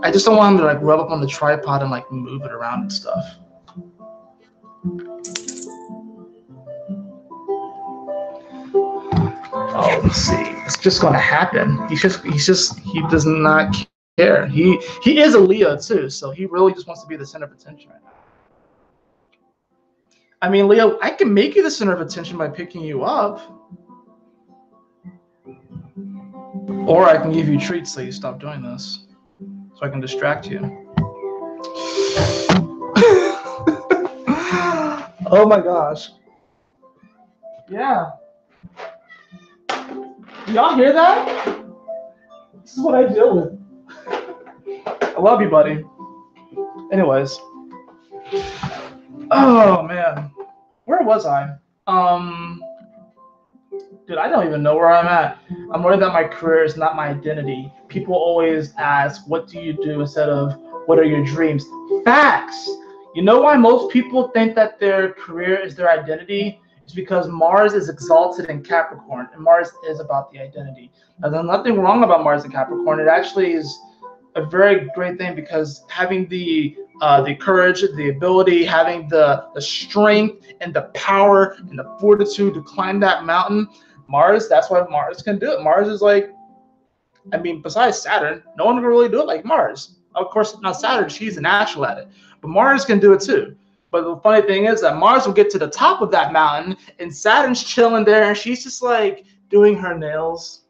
I just don't want him to like rub up on the tripod and like move it around and stuff. Oh, let's see. It's just gonna happen. He does not care. He is a Leo too, so he really just wants to be the center of attention right now. I mean, Leo, I can make you the center of attention by picking you up. Or I can give you treats so you stop doing this. So I can distract you. Oh my gosh. Yeah. Y'all hear that? This is what I deal with. I love you, buddy. Anyways. Oh man. Where was I? Dude, I don't even know where I'm at. I'm worried that my career is not my identity. People always ask, what do you do instead of what are your dreams? Facts. You know why most people think that their career is their identity? It's because Mars is exalted in Capricorn, and Mars is about the identity. Now, there's nothing wrong about Mars in Capricorn. It actually is a very great thing because having the courage, the ability, having the strength and the power and the fortitude to climb that mountain, Mars, that's why Mars can do it. Mars is like, I mean, besides Saturn, no one can really do it like Mars. Of course, not Saturn, she's natural at it, but Mars can do it too. But the funny thing is that Mars will get to the top of that mountain and Saturn's chilling there and she's just like doing her nails.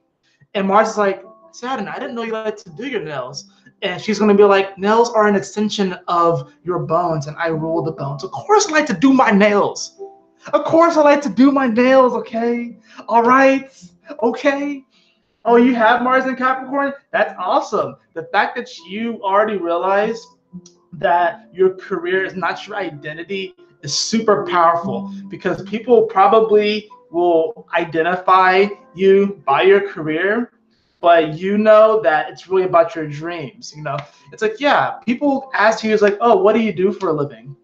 And Mars is like, Saturn, I didn't know you like to do your nails. And she's going to be like, nails are an extension of your bones and I rule the bones. Of course I like to do my nails. Of course I like to do my nails, okay? All right, okay. Oh, you have Mars in Capricorn? That's awesome. The fact that you already realized that your career is not your identity is super powerful because people probably will identify you by your career, but you know that it's really about your dreams. You know, it's like, yeah, people ask you, it's like, oh, what do you do for a living?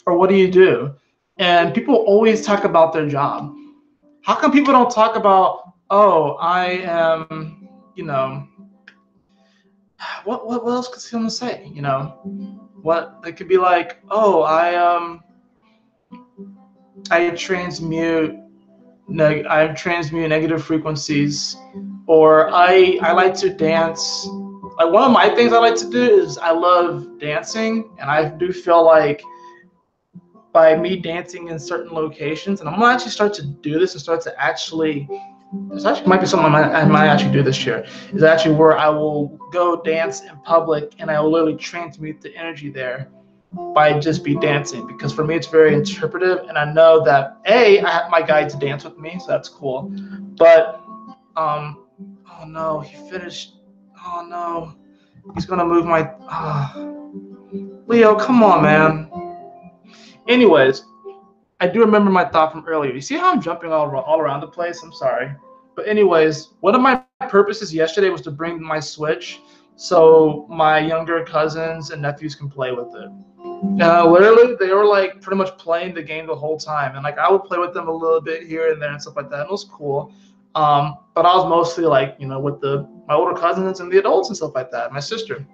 Or what do you do? And people always talk about their job. How come people don't talk about, oh, I am, you know, what else could someone say? You know, what they could be like, oh, I transmute negative frequencies, or I like to dance. Like one of my things I like to do is I love dancing, and I do feel like by me dancing in certain locations. And I'm gonna actually start to do this and start to actually, this actually might be something I might actually do this year, is actually where I will go dance in public and I will literally transmute the energy there by just be dancing, because for me it's very interpretive, and I know that I have my guides dance with me, so that's cool. But oh no, he finished. Oh no, he's gonna move my Leo, come on, man. Anyways, I do remember my thought from earlier. You see how I'm jumping all around the place? I'm sorry. But anyways, one of my purposes yesterday was to bring my Switch so my younger cousins and nephews can play with it. Literally, they were like pretty much playing the game the whole time, and like I would play with them a little bit here and there and stuff like that. And it was cool. But I was mostly like, with my older cousins and the adults and stuff like that, my sister.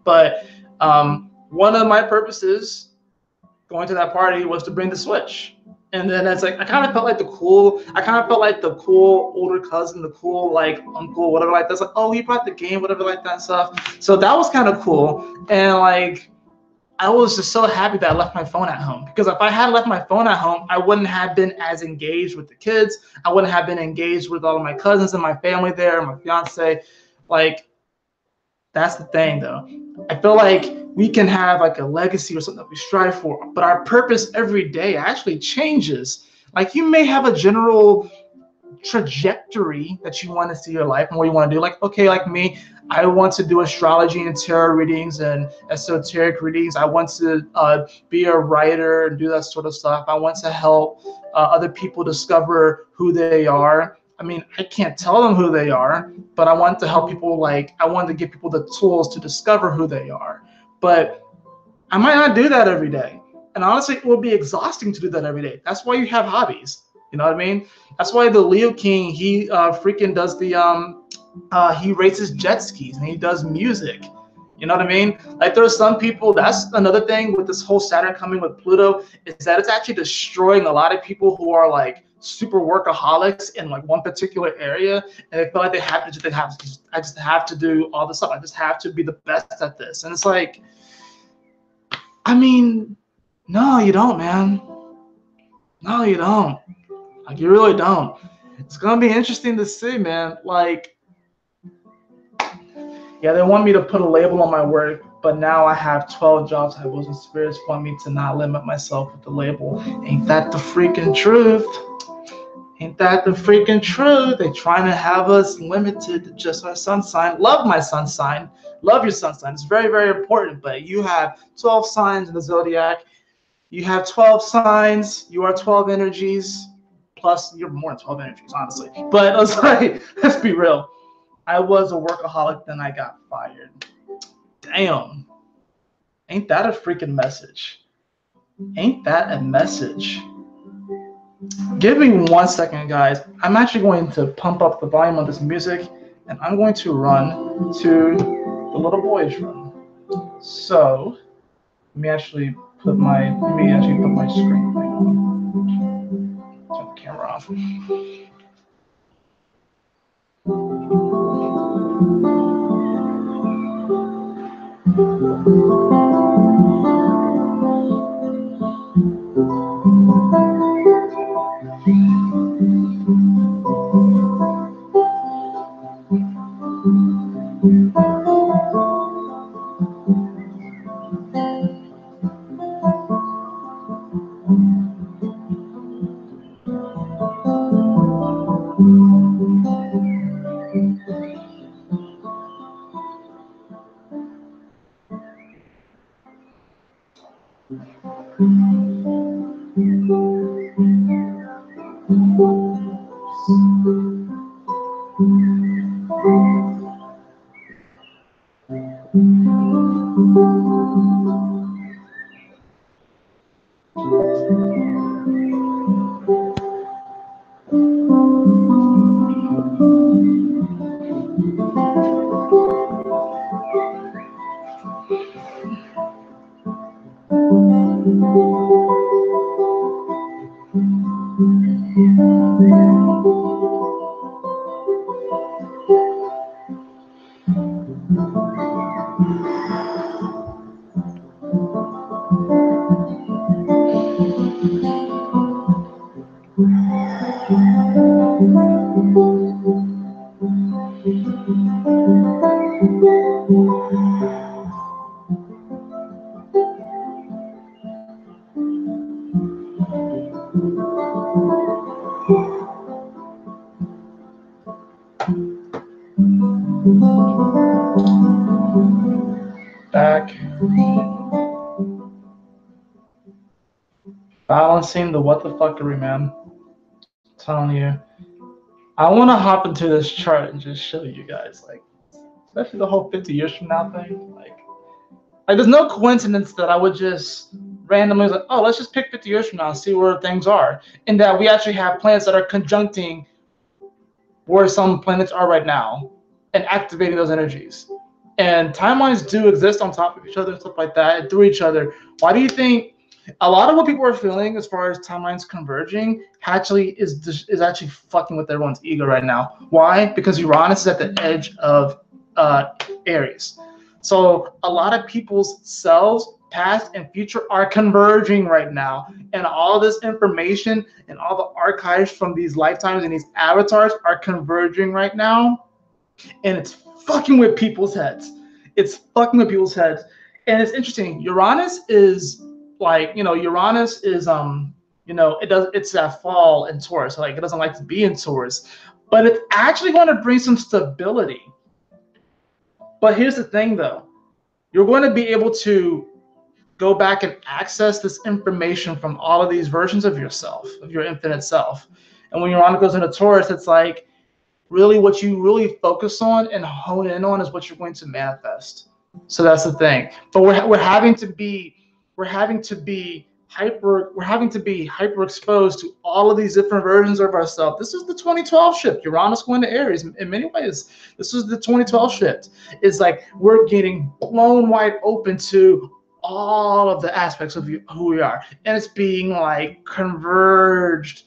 But one of my purposes going to that party was to bring the Switch. And then it's like I kind of felt like the cool older cousin, the cool like uncle, whatever like that. It's like, oh, he brought the game, whatever like that stuff. So that was kind of cool. And like I was just so happy that I left my phone at home, because if I had left my phone at home, I wouldn't have been as engaged with the kids. I wouldn't have been engaged with all of my cousins and my family there, my fiance. Like, that's the thing, though. I feel like we can have like a legacy or something that we strive for, but our purpose every day actually changes. Like, you may have a general trajectory that you want to see your life and what you want to do. Like, okay, like me, I want to do astrology and tarot readings and esoteric readings. I want to be a writer and do that sort of stuff. I want to help other people discover who they are. I mean, I can't tell them who they are, but I want to help people. Like, I want to give people the tools to discover who they are. But I might not do that every day. And honestly, it will be exhausting to do that every day. That's why you have hobbies. You know what I mean? That's why the Leo King, he freaking does he races jet skis and he does music. You know what I mean? Like, there are some people, that's another thing with this whole Saturn coming with Pluto, is that it's actually destroying a lot of people who are like super workaholics in like one particular area, and they feel like I just have to do all this stuff. I just have to be the best at this. And it's like, I mean, no, you don't, man. No, you don't. Like, you really don't. It's gonna be interesting to see, man. Like, yeah, they want me to put a label on my work, but now I have 12 jobs. Titles and spirits want me to not limit myself with the label. Ain't that the freaking truth? Ain't that the freaking truth? They trying to have us limited to just our sun sign. Love my sun sign. Love your sun sign. It's very, very important. But you have 12 signs in the zodiac. You have 12 signs. You are 12 energies. Plus, you're more than 12 energies, honestly. But I was like, let's be real. I was a workaholic, then I got fired. Damn. Ain't that a freaking message? Ain't that a message? Give me 1 second, guys. I'm actually going to pump up the volume on this music, and I'm going to run to the little boy's room. So, let me actually put my screen thing on. Turn the camera off. Back. Balancing the what the fuckery, man. I'm telling you. I want to hop into this chart and just show you guys, like, especially the whole 50 years from now thing. Like there's no coincidence that I would just randomly like, oh, let's just pick 50 years from now and see where things are. And that we actually have planets that are conjuncting where some planets are right now and activating those energies. And timelines do exist on top of each other and stuff like that, and through each other. Why do you think a lot of what people are feeling as far as timelines converging actually is actually fucking with everyone's ego right now? Why? Because Uranus is at the edge of Aries. So a lot of people's selves, past and future, are converging right now. And all this information and all the archives from these lifetimes and these avatars are converging right now. And it's fucking with people's heads. It's fucking with people's heads. And it's interesting. Uranus is like, Uranus is it's that fall in Taurus. Like, it doesn't like to be in Taurus. But it's actually going to bring some stability. But here's the thing, though. You're going to be able to go back and access this information from all of these versions of yourself, of your infinite self. And when Uranus goes into Taurus, it's like really what you really focus on and hone in on is what you're going to manifest. So that's the thing. But we're having to be hyper exposed to all of these different versions of ourselves. This is the 2012 shift. Uranus going to Aries. In many ways, this is the 2012 shift. It's like we're getting blown wide open to all of the aspects of who we are, and it's being like converged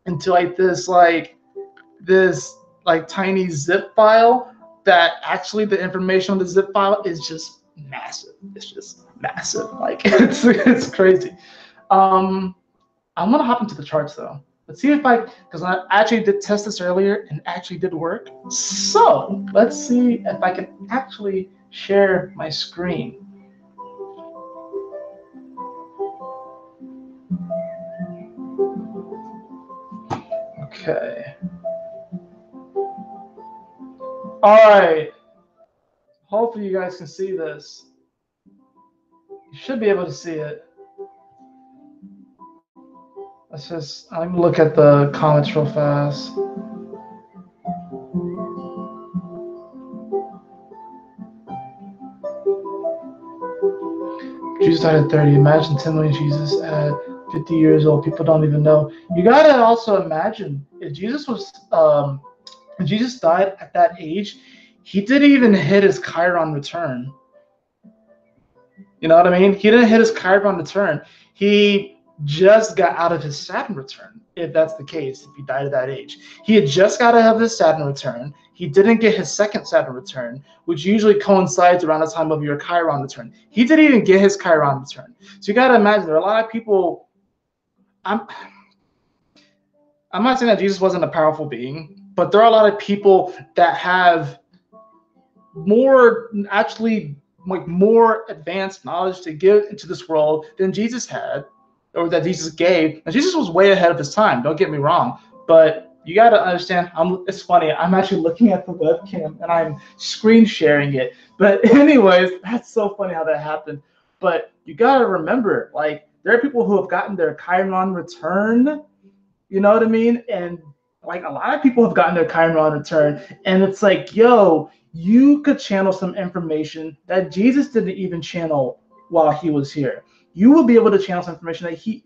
into like this tiny zip file. That actually the information on the zip file is just massive. It's just massive. Like it's crazy. I'm gonna hop into the charts though. Let's see because I actually did test this earlier and actually did work. So let's see if I can actually share my screen. Okay. All right. Hopefully you guys can see this. You should be able to see it. I'm gonna look at the comments real fast. Jesus died at 30. Imagine 10 million Jesus at 50 years old. People don't even know. You gotta also imagine if Jesus died at that age, he didn't even hit his Chiron return. You know what I mean? He didn't hit his Chiron return. He just got out of his Saturn return, if that's the case, if he died at that age. He had just got out of his Saturn return. He didn't get his second Saturn return, which usually coincides around the time of your Chiron return. He didn't even get his Chiron return. So you got to imagine there are a lot of people. I'm not saying that Jesus wasn't a powerful being, but there are a lot of people that have more advanced knowledge to give into this world than Jesus had, or that Jesus gave. And Jesus was way ahead of his time, don't get me wrong, but you got to understand, it's funny, I'm actually looking at the webcam and I'm screen sharing it. But anyways, that's so funny how that happened. But you got to remember, like, there are people who have gotten their Chiron return, you know what I mean? And like a lot of people have gotten their Chiron return, and it's like, yo, you could channel some information that Jesus didn't even channel while he was here. You will be able to channel some information that he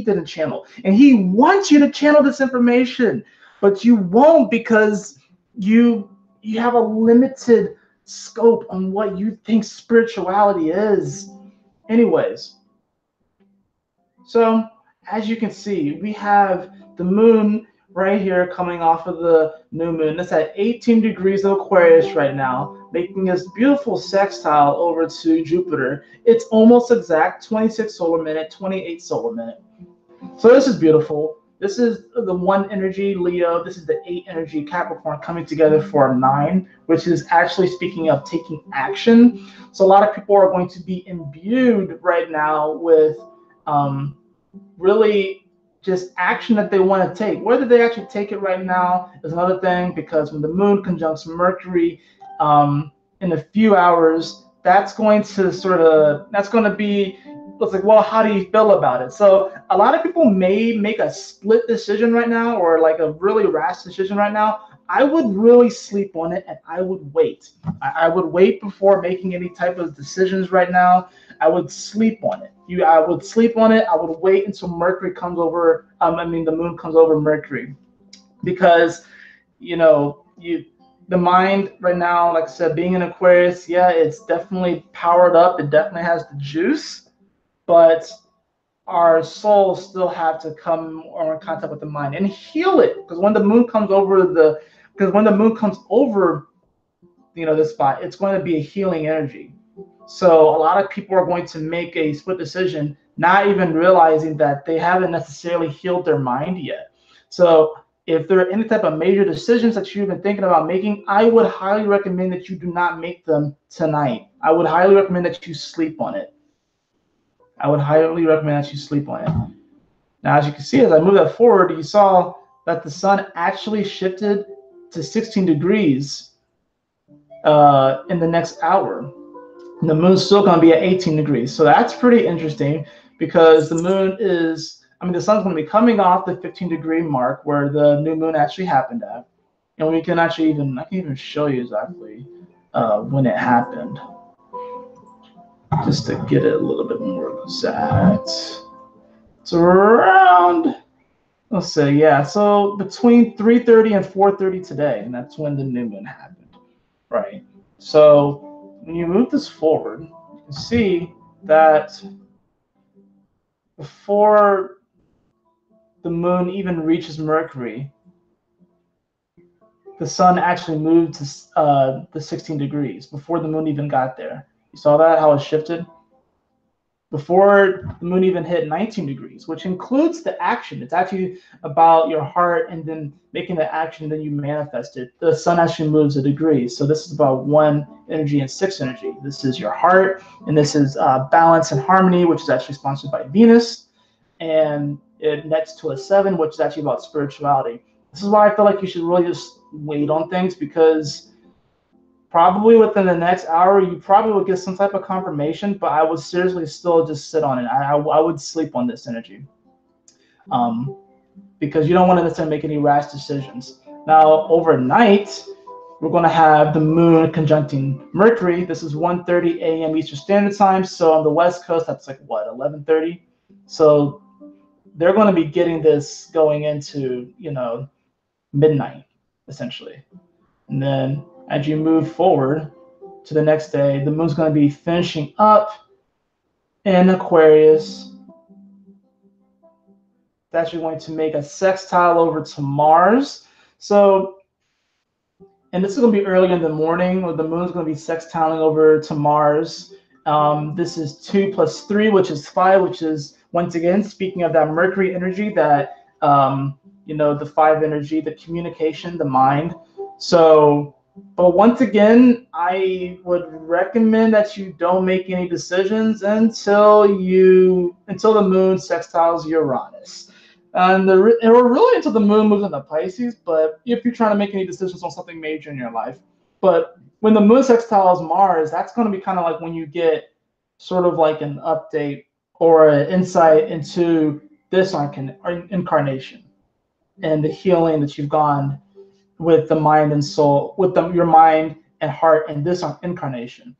didn't channel. And he wants you to channel this information, but you won't because you have a limited scope on what you think spirituality is. Anyways, so as you can see, we have the moon right here coming off of the new moon. It's at 18 degrees of Aquarius right now, making this beautiful sextile over to Jupiter. It's almost exact, 26 solar minute, 28 solar minute. So this is beautiful. This is the 1 energy, Leo. This is the 8 energy, Capricorn, coming together for a 9, which is actually speaking of taking action. So a lot of people are going to be imbued right now with really just action that they want to take. Whether they actually take it right now is another thing, because when the moon conjuncts Mercury in a few hours, that's going to be, it's like, well, how do you feel about it? So a lot of people may make a split decision right now, or like a really rash decision right now. I would really sleep on it, and I would wait. I would wait before making any type of decisions right now. I would sleep on it. I would sleep on it. I would wait until Mercury comes over. The moon comes over Mercury, because the mind right now, like I said, being in Aquarius, yeah, it's definitely powered up. It definitely has the juice, but our souls still have to come or in contact with the mind and heal it. Because when the moon comes over this spot, it's going to be a healing energy. So a lot of people are going to make a split decision, not even realizing that they haven't necessarily healed their mind yet. So if there are any type of major decisions that you've been thinking about making, I would highly recommend that you do not make them tonight. I would highly recommend that you sleep on it. Now, as you can see, as I move that forward, you saw that the sun actually shifted to 16 degrees in the next hour. And the moon's still going to be at 18 degrees. So that's pretty interesting, because the sun's going to be coming off the 15-degree mark where the new moon actually happened at. And I can even show you exactly when it happened, just to get it a little bit more exact. It's around, let's say, yeah, so between 3:30 and 4:30 today, and that's when the new moon happened, right? So when you move this forward, you can see that before the moon even reaches Mercury, the sun actually moved to the 16 degrees before the moon even got there. You saw that, how it shifted? Before the moon even hit 19 degrees, which includes the action. It's actually about your heart and then making the action, then you manifest it. The sun actually moves a degree. So this is about 1 energy and 6 energy. This is your heart, and this is balance and harmony, which is actually sponsored by Venus. And it nets to a 7, which is actually about spirituality. This is why I feel like you should really just wait on things, because probably within the next hour, you probably will get some type of confirmation, but I would seriously still just sit on it. I would sleep on this energy, because you don't want to necessarily make any rash decisions. Now, overnight, we're going to have the moon conjuncting Mercury. This is 1:30 a.m. Eastern Standard Time. So on the West Coast, that's like, what, 11:30? So they're going to be getting this going into, midnight, essentially. And then as you move forward to the next day, the moon's going to be finishing up in Aquarius. It's actually going to make a sextile over to Mars. So, and this is going to be early in the morning, where the moon's going to be sextiling over to Mars. This is 2 + 3, which is 5, which is, once again, speaking of that Mercury energy, that, the 5 energy, the communication, the mind. So, but once again, I would recommend that you don't make any decisions until the moon sextiles Uranus, or really until the moon moves into Pisces. But if you're trying to make any decisions on something major in your life, but when the moon sextiles Mars, that's going to be kind of like when you get sort of like an update or an insight into this incarnation and the healing that you've gone with the mind and soul, with your mind and heart in this incarnation.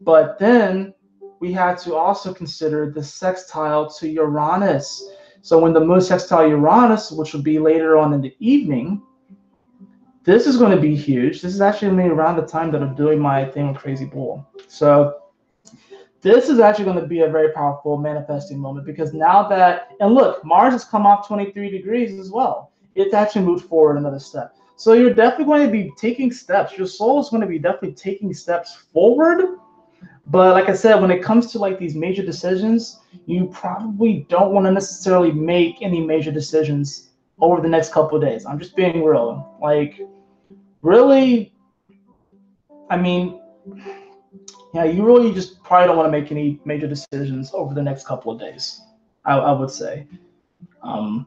But then we have to also consider the sextile to Uranus. So when the moon sextile Uranus, which will be later on in the evening, this is going to be huge. This is actually going to be around the time that I'm doing my thing with Crazy Bull. So this is actually going to be a very powerful manifesting moment, because now that, and look, Mars has come off 23 degrees as well. It's actually moved forward another step. So you're definitely going to be taking steps. Your soul is going to be definitely taking steps forward. But like I said, when it comes to like these major decisions, you probably don't want to necessarily make any major decisions over the next couple of days. I'm just being real. Like, really, I mean, yeah, you really just probably don't want to make any major decisions over the next couple of days, I would say. The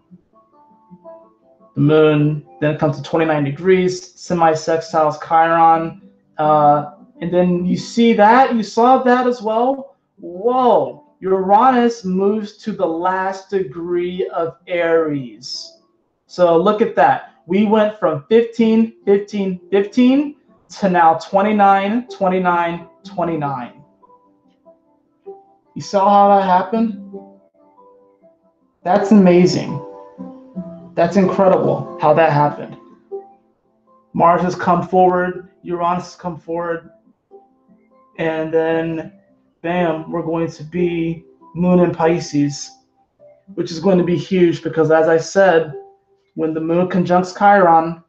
moon then comes to 29 degrees, semi-sextiles Chiron. And then you saw that as well? Whoa, Uranus moves to the last degree of Aries. So look at that. We went from 15, 15, 15 to now 29, 29, 29. You saw how that happened? That's amazing. That's incredible how that happened. Mars has come forward, Uranus has come forward, and then, bam, we're going to be Moon in Pisces, which is going to be huge because, as I said, when the Moon conjuncts Chiron,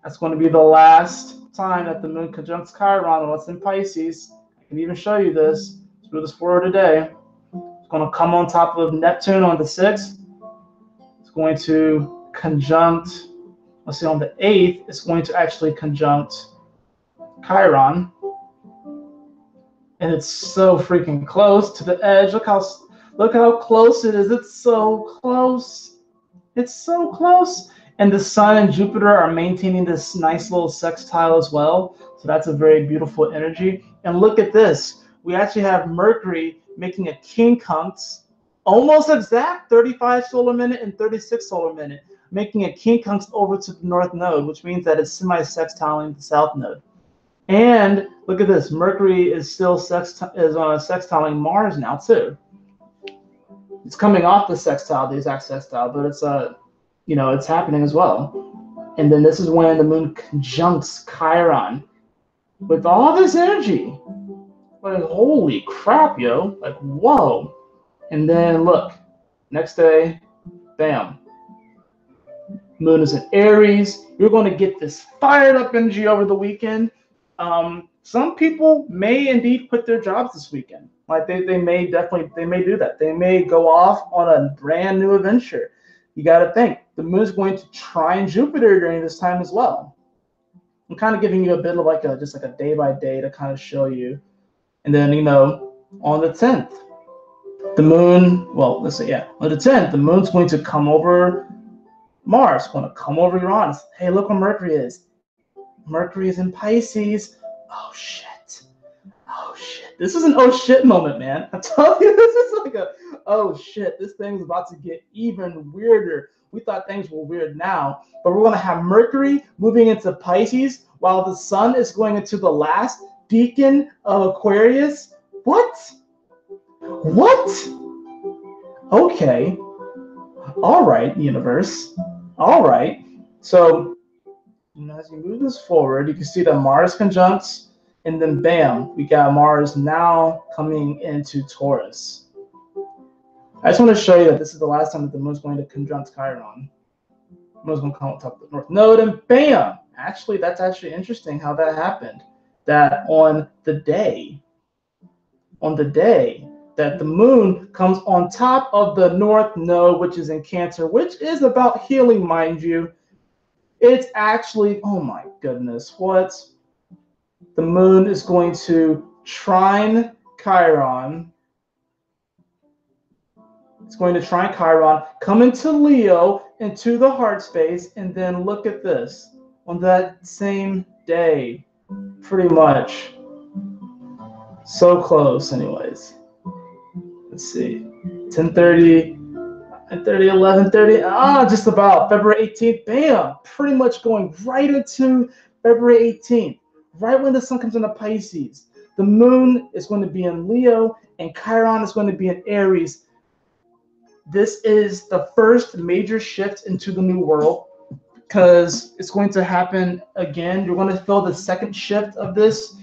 that's going to be the last time that the Moon conjuncts Chiron and what's in Pisces. I can even show you this. Let's do this for today. It's going to come on top of Neptune on the 6th. It's going to conjunct, let's see, on the 8th, it's going to actually conjunct Chiron. And it's so freaking close to the edge. Look how close it is. It's so close. It's so close. And the Sun and Jupiter are maintaining this nice little sextile as well. So that's a very beautiful energy. And look at this. We actually have Mercury making a quincunx, almost exact 35 solar minute and 36 solar minute, making a quincunx over to the north node, which means that it's semi-sextiling the south node. And look at this, Mercury is still sextiling Mars now too. It's coming off the sextile, the exact sextile, but it's it's happening as well. And then this is when the Moon conjuncts Chiron with all this energy. Like, holy crap, yo! Like, whoa! And then look, next day, bam. Moon is in Aries. You're going to get this fired up energy over the weekend. Some people may indeed quit their jobs this weekend. Like they may do that. They may go off on a brand new adventure. You got to think the Moon is going to trine Jupiter during this time as well. I'm kind of giving you a bit of like a day by day to kind of show you. And then on the 10th, the Moon. Well, let's say on the 10th, the Moon's going to come over Mars, going to come over Uranus. Hey, look where Mercury is. Mercury is in Pisces. Oh shit. Oh shit. This is an oh shit moment, man. I'm telling you, this is like a oh shit. This thing's about to get even weirder. We thought things were weird now, but we're going to have Mercury moving into Pisces while the Sun is going into the last decan of Aquarius. What? Okay. All right, universe. All right. So, as you move this forward, you can see that Mars conjuncts, and then bam, we got Mars now coming into Taurus. I just want to show you that this is the last time that the Moon's going to conjunct Chiron. The Moon's going to come on top of the North Node, and bam! Actually, that's actually interesting how that happened. That on the day that the Moon comes on top of the North Node, which is in Cancer, which is about healing, mind you. It's actually, oh my goodness, what? The Moon is going to trine Chiron. It's going to trine Chiron, come into Leo, into the heart space, and then look at this. On that same day, pretty much. So close, anyways. Let's see, 10:30, 10:30, 11:30. Just about February 18th. Bam! Pretty much going right into February 18th, right when the Sun comes into Pisces. The Moon is going to be in Leo, and Chiron is going to be in Aries. This is the first major shift into the new world because it's going to happen again. You're going to feel the second shift of this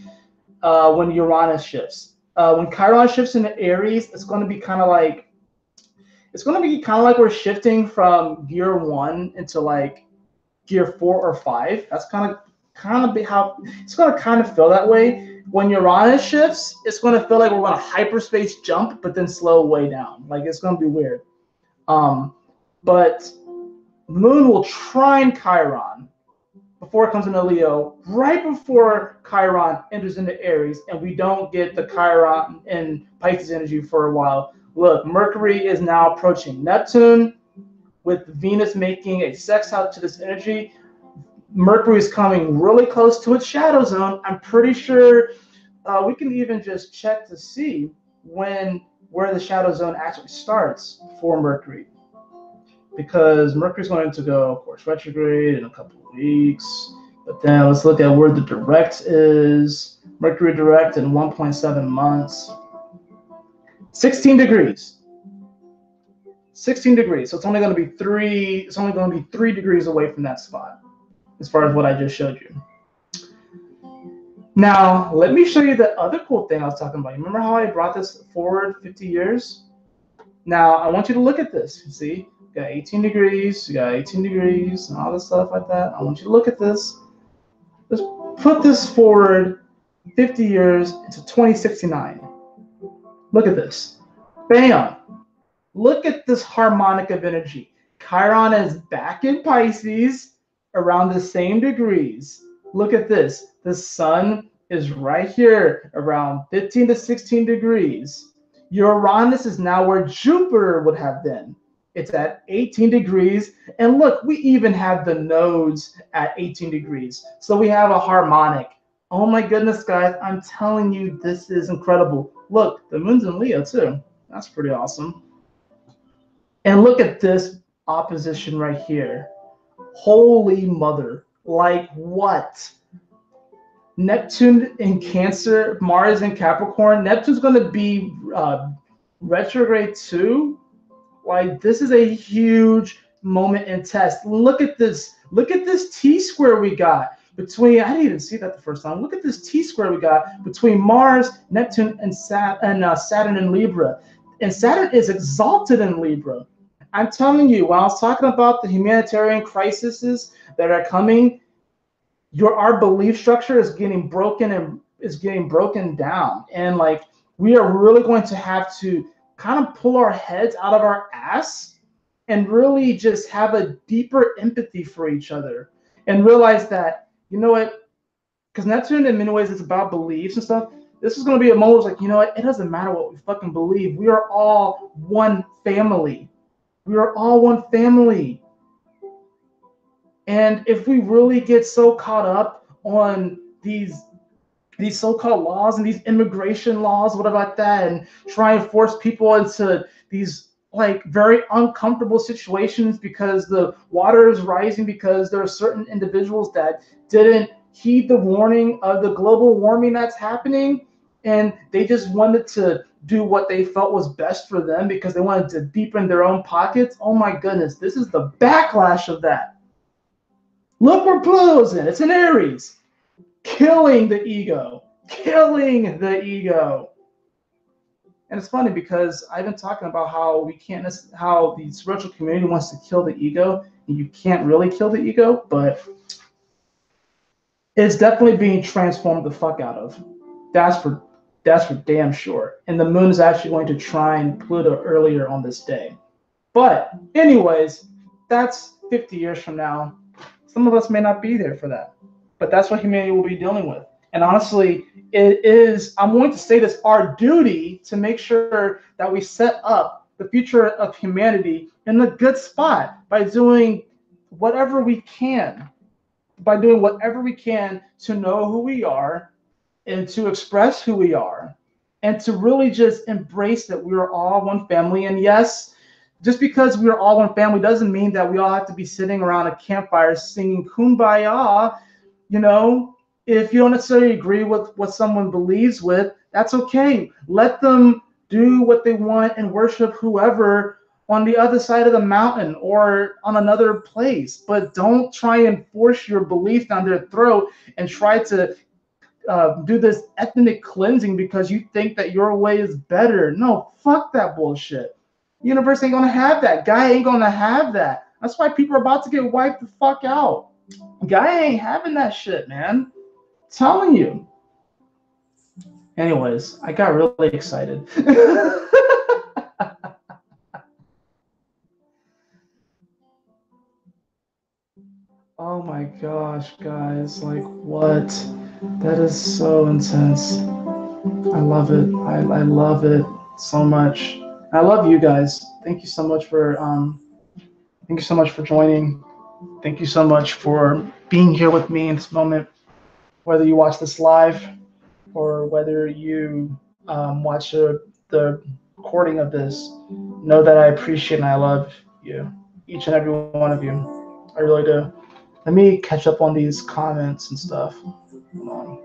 when Uranus shifts. When Chiron shifts into Aries, it's going to be kind of like we're shifting from gear 1 into like gear 4 or 5. That's kind of how it's going to kind of feel that way. When Uranus shifts, it's going to feel like we're going to hyperspace jump, but then slow way down. Like it's going to be weird. But Moon will trine Chiron before it comes into Leo, right before Chiron enters into Aries, and we don't get the Chiron and Pisces energy for a while. Look, Mercury is now approaching Neptune, with Venus making a sextile to this energy. Mercury is coming really close to its shadow zone. I'm pretty sure we can even just check to see where the shadow zone actually starts for Mercury, because Mercury's going to go, of course, retrograde in a couple of weeks. But then let's look at where the direct is. Mercury direct in 1.7 months. 16 degrees. 16 degrees. So it's only going to be 3 degrees away from that spot, as far as what I just showed you. Now, let me show you the other cool thing I was talking about. You remember how I brought this forward 50 years? Now, I want you to look at this. You see, you got 18 degrees, you got 18 degrees, and all this stuff like that. I want you to look at this. Let's put this forward 50 years into 2069. Look at this. Bam! Look at this harmonic of energy. Chiron is back in Pisces around the same degrees. Look at this. The sun is right here around 15 to 16 degrees. Uranus is now where Jupiter would have been. It's at 18 degrees. And look, we even have the nodes at 18 degrees. So we have a harmonic. Oh my goodness, guys. I'm telling you, this is incredible. Look, the moon's in Leo too. That's pretty awesome. And look at this opposition right here. Holy mother. Like what? Neptune in Cancer, Mars in Capricorn. Neptune's going to be retrograde too. Like, this is a huge moment in test. Look at this. Look at this T-square we got between, I didn't even see that the first time. Look at this T-square we got between Mars, Neptune, and Saturn in Libra. And Saturn is exalted in Libra. I'm telling you, when I was talking about the humanitarian crises that are coming, our belief structure is getting broken and is getting broken down. And like, we are really going to have to kind of pull our heads out of our ass and really just have a deeper empathy for each other and realize that, you know what, because Neptune in many ways is about beliefs and stuff. This is going to be a moment like, you know what, it doesn't matter what we fucking believe. We are all one family. We are all one family. And if we really get so caught up on these so-called laws and these immigration laws, whatever like that, and try and force people into these like very uncomfortable situations because the water is rising, because there are certain individuals that didn't heed the warning of the global warming that's happening, and they just wanted to do what they felt was best for them because they wanted to deepen their own pockets. Oh my goodness, this is the backlash of that. Look where Pluto's in. It's in Aries. Killing the ego. Killing the ego. And it's funny because I've been talking about how how the spiritual community wants to kill the ego, and you can't really kill the ego, but it's definitely being transformed the fuck out of. That's for damn sure. And the moon is actually going to trine Pluto earlier on this day. But anyways, that's 50 years from now. Some of us may not be there for that, but that's what humanity will be dealing with. And honestly, it is, I'm going to say this, our duty to make sure that we set up the future of humanity in a good spot by doing whatever we can, to know who we are and to express who we are and to really just embrace that we're all one family. And yes, just because we're all one family doesn't mean that we all have to be sitting around a campfire singing Kumbaya. You know, if you don't necessarily agree with what someone believes with, that's okay. Let them do what they want and worship whoever on the other side of the mountain or on another place. But don't try and force your belief down their throat and try to do this ethnic cleansing because you think that your way is better. No, fuck that bullshit. The universe ain't gonna have that. Guy ain't gonna have that. That's why people are about to get wiped the fuck out. Guy ain't having that shit, man. I'm telling you. Anyways, I got really excited. my gosh, guys, like what? That is so intense. I love it. I love it so much. I love you guys. Thank you so much for joining. Thank you so much for being here with me in this moment. Whether you watch this live or whether you watch the recording of this, know that I appreciate and I love you, each and every one of you. I really do. Let me catch up on these comments and stuff. Hold on.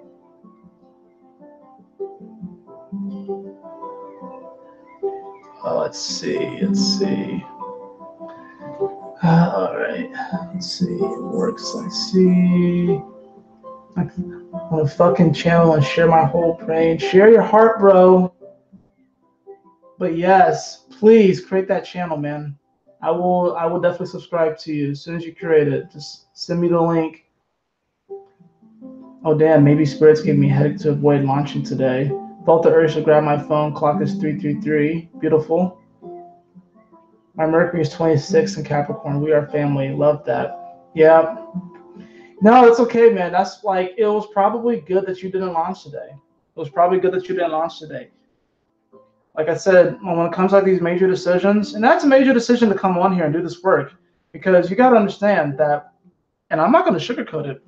Let's see. All right. Let's see. It works. I see. On a fucking channel and share my whole brain. Share your heart, bro. But yes, please create that channel, man. I will definitely subscribe to you as soon as you create it. Just send me the link. Oh damn, maybe spirits gave me a headache to avoid launching today. Felt the urge to grab my phone. Clock is 3:33. Beautiful. My Mercury is 26 in Capricorn. We are family. Love that. Yeah. No, it's okay, man. That's like, it was probably good that you didn't launch today. It was probably good that you didn't launch today. Like I said, when it comes to like these major decisions, and that's a major decision to come on here and do this work, because you got to understand that, and I'm not going to sugarcoat it.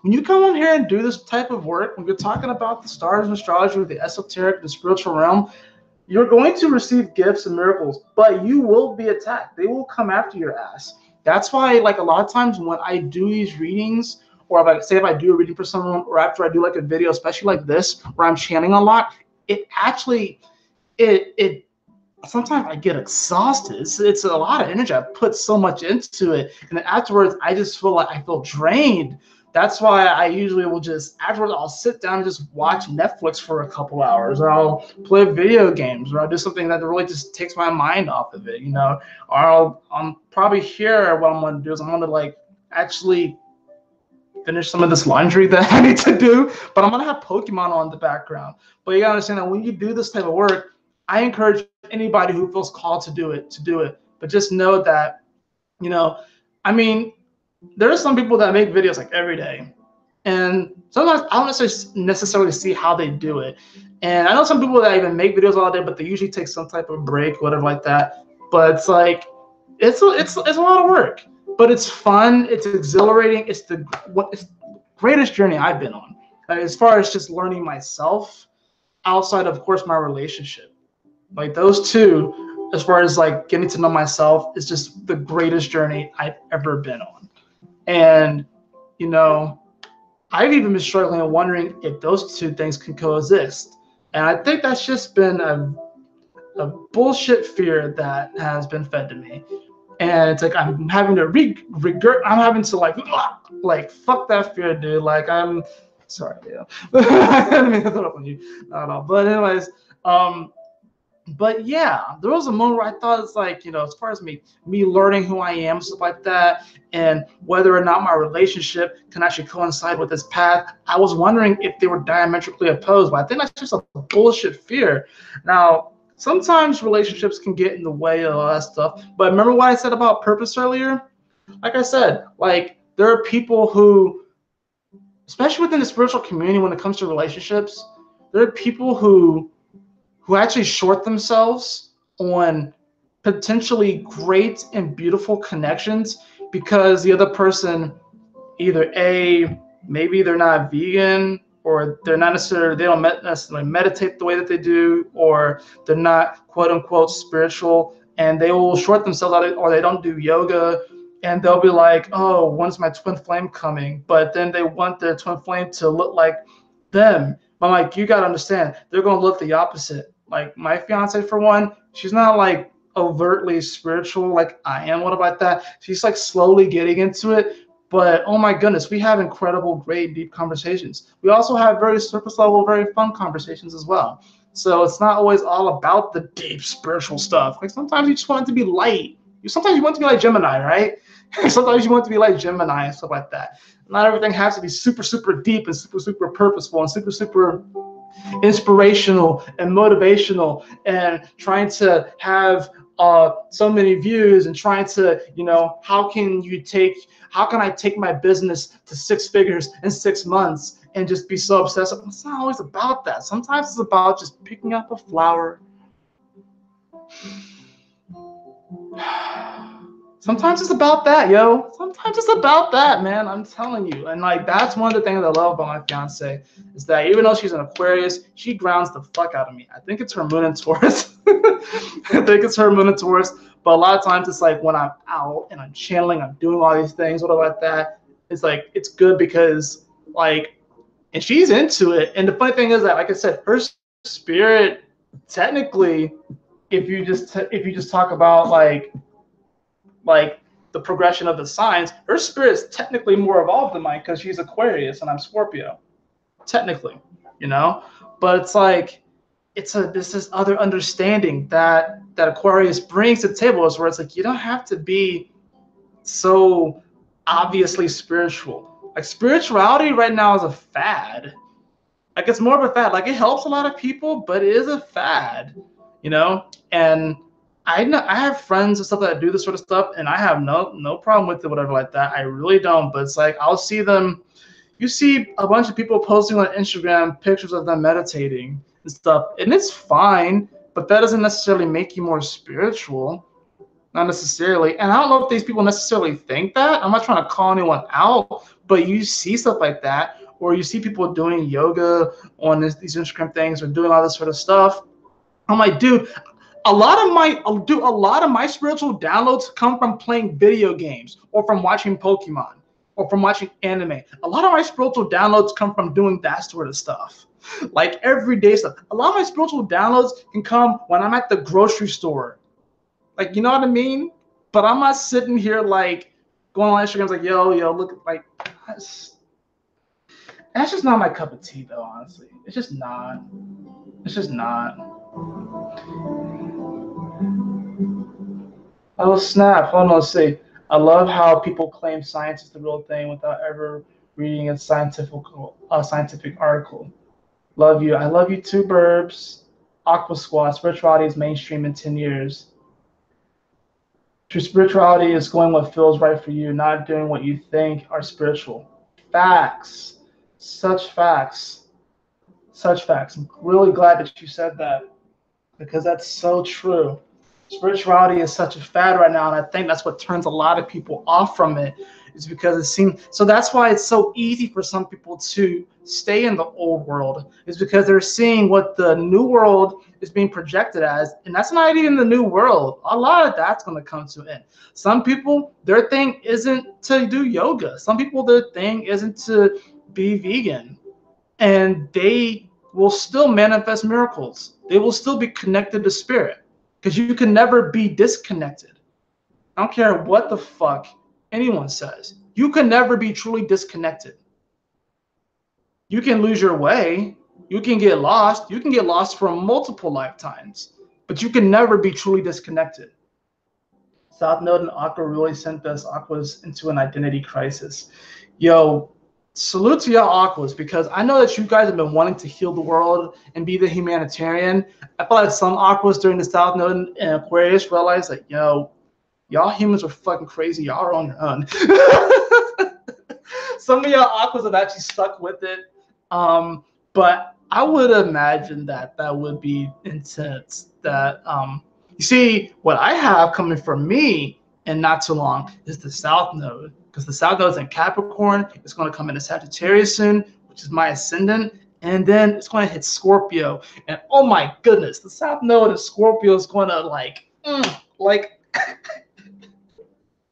When you come on here and do this type of work, when you're talking about the stars and astrology, the esoteric, the spiritual realm, you're going to receive gifts and miracles, but you will be attacked. They will come after your ass. That's why, like, a lot of times when I do these readings, or if I do a reading for someone, or after I do like a video, especially like this, where I'm chanting a lot, it actually, it sometimes I get exhausted. It's a lot of energy. I put so much into it, and then afterwards I just feel like I feel drained. That's why I usually will just, afterwards I'll sit down and just watch Netflix for a couple hours, or I'll play video games, or I'll do something that really just takes my mind off of it, you know. Or I'm probably here, what I'm gonna do is I'm gonna like actually finish some of this laundry that I need to do, but I'm gonna have Pokemon on in the background. But you gotta understand that when you do this type of work, I encourage anybody who feels called to do it. But just know that, you know, I mean, there are some people that make videos like every day, and sometimes I don't necessarily see how they do it. And I know some people that even make videos all day, but they usually take some type of break, whatever like that. But it's like, it's a lot of work, but it's fun. It's exhilarating. It's the greatest journey I've been on, as far as just learning myself, outside of course my relationship. Like those two, as far as like getting to know myself, is just the greatest journey I've ever been on. And, you know, I've even been struggling and wondering if those two things can coexist. And I think that's just been a bullshit fear that has been fed to me. And it's like I'm having to I'm having to like fuck that fear, dude. Like, I'm sorry, yeah. I didn't mean to throw it up on you. Not at all. But anyways, but yeah, there was a moment where I thought, it's like, you know, as far as me learning who I am, stuff like that, and whether or not my relationship can actually coincide with this path, I was wondering if they were diametrically opposed. But I think that's just a bullshit fear. Now, sometimes relationships can get in the way of all that stuff. But remember what I said about purpose earlier? Like I said, like, there are people who, especially within the spiritual community, when it comes to relationships, there are people who actually short themselves on potentially great and beautiful connections because the other person either maybe they're not vegan, or they don't necessarily meditate the way that they do, or they're not quote unquote spiritual, and they will short themselves out, or they don't do yoga, and they'll be like, oh, when's my twin flame coming? But then they want their twin flame to look like them. But like, you gotta understand, they're gonna look the opposite. Like my fiance, for one, she's not like overtly spiritual like I am. What about that? She's like slowly getting into it. But oh my goodness, we have incredible, great, deep conversations. We also have very surface level, very fun conversations as well. So it's not always all about the deep spiritual stuff. Like sometimes you just want it to be light. Sometimes you want it to be like Gemini, right? Sometimes you want it to be like Gemini and stuff like that. Not everything has to be super, super deep and super, super purposeful and super, super inspirational and motivational, and trying to have so many views, and trying to, you know, how can you take how can I take my business to 6 figures in 6 months and just be so obsessive? It's not always about that. Sometimes it's about just picking up a flower. Sometimes it's about that, yo. Sometimes it's about that, man. I'm telling you. And like that's one of the things I love about my fiance is that even though she's an Aquarius, she grounds the fuck out of me. I think it's her moon in Taurus. I think it's her moon in Taurus. But a lot of times it's like when I'm out and I'm channeling, I'm doing all these things, whatever like that. It's like it's good because like, and she's into it. And the funny thing is that, like I said, her spirit technically, if you just talk about like the progression of the signs, her spirit is technically more evolved than mine because she's Aquarius and I'm Scorpio, technically, you know. But it's like this other understanding that Aquarius brings to the table is where it's like you don't have to be so obviously spiritual. Like spirituality right now is a fad. Like it's more of a fad. Like it helps a lot of people, but it is a fad, you know. And I have friends and stuff that do this sort of stuff, and I have no problem with it, whatever like that. I really don't. But it's like I'll see them. You see a bunch of people posting on Instagram pictures of them meditating and stuff, and it's fine. But that doesn't necessarily make you more spiritual, not necessarily. And I don't know if these people necessarily think that. I'm not trying to call anyone out, but you see stuff like that, or you see people doing yoga on these Instagram things or doing all this sort of stuff. I'm like, dude. A lot of my spiritual downloads come from playing video games or from watching Pokemon or from watching anime. A lot of my spiritual downloads come from doing that sort of stuff, like everyday stuff. A lot of my spiritual downloads can come when I'm at the grocery store, like you know what I mean. But I'm not sitting here like going on Instagram like yo look like that's just not my cup of tea though. Honestly, it's just not. It's just not. Oh snap! Hold on, let's see. I love how people claim science is the real thing without ever reading a scientific article. Love you. I love you too, Burbs. Aqua Squad. Spirituality is mainstream in 10 years. True spirituality is going what feels right for you, not doing what you think are spiritual. Facts. Such facts. Such facts. I'm really glad that you said that because that's so true. Spirituality is such a fad right now, and I think that's what turns a lot of people off from it, is because it seems so. That's why it's so easy for some people to stay in the old world, is because they're seeing what the new world is being projected as, and that's not even the new world. A lot of that's going to come to an end. Some people, their thing isn't to do yoga. Some people, their thing isn't to be vegan, and they will still manifest miracles. They will still be connected to spirit. Because you can never be disconnected. I don't care what the fuck anyone says. You can never be truly disconnected. You can lose your way. You can get lost. You can get lost for multiple lifetimes. But you can never be truly disconnected. South Node and Aqua really sent us Aquas into an identity crisis. Yo, salute to y'all Aquas, because I know that you guys have been wanting to heal the world and be the humanitarian. I feel like some Aquas during the South Node and Aquarius realized like, yo, y'all humans are fucking crazy. Y'all are on your own. Some of y'all Aquas have actually stuck with it. But I would imagine that would be intense. That you see, what I have coming for me in not too long is the South Node. Because the South Node is in Capricorn, it's going to come into Sagittarius soon, which is my ascendant, and then it's going to hit Scorpio. And oh my goodness, the South Node in Scorpio is going to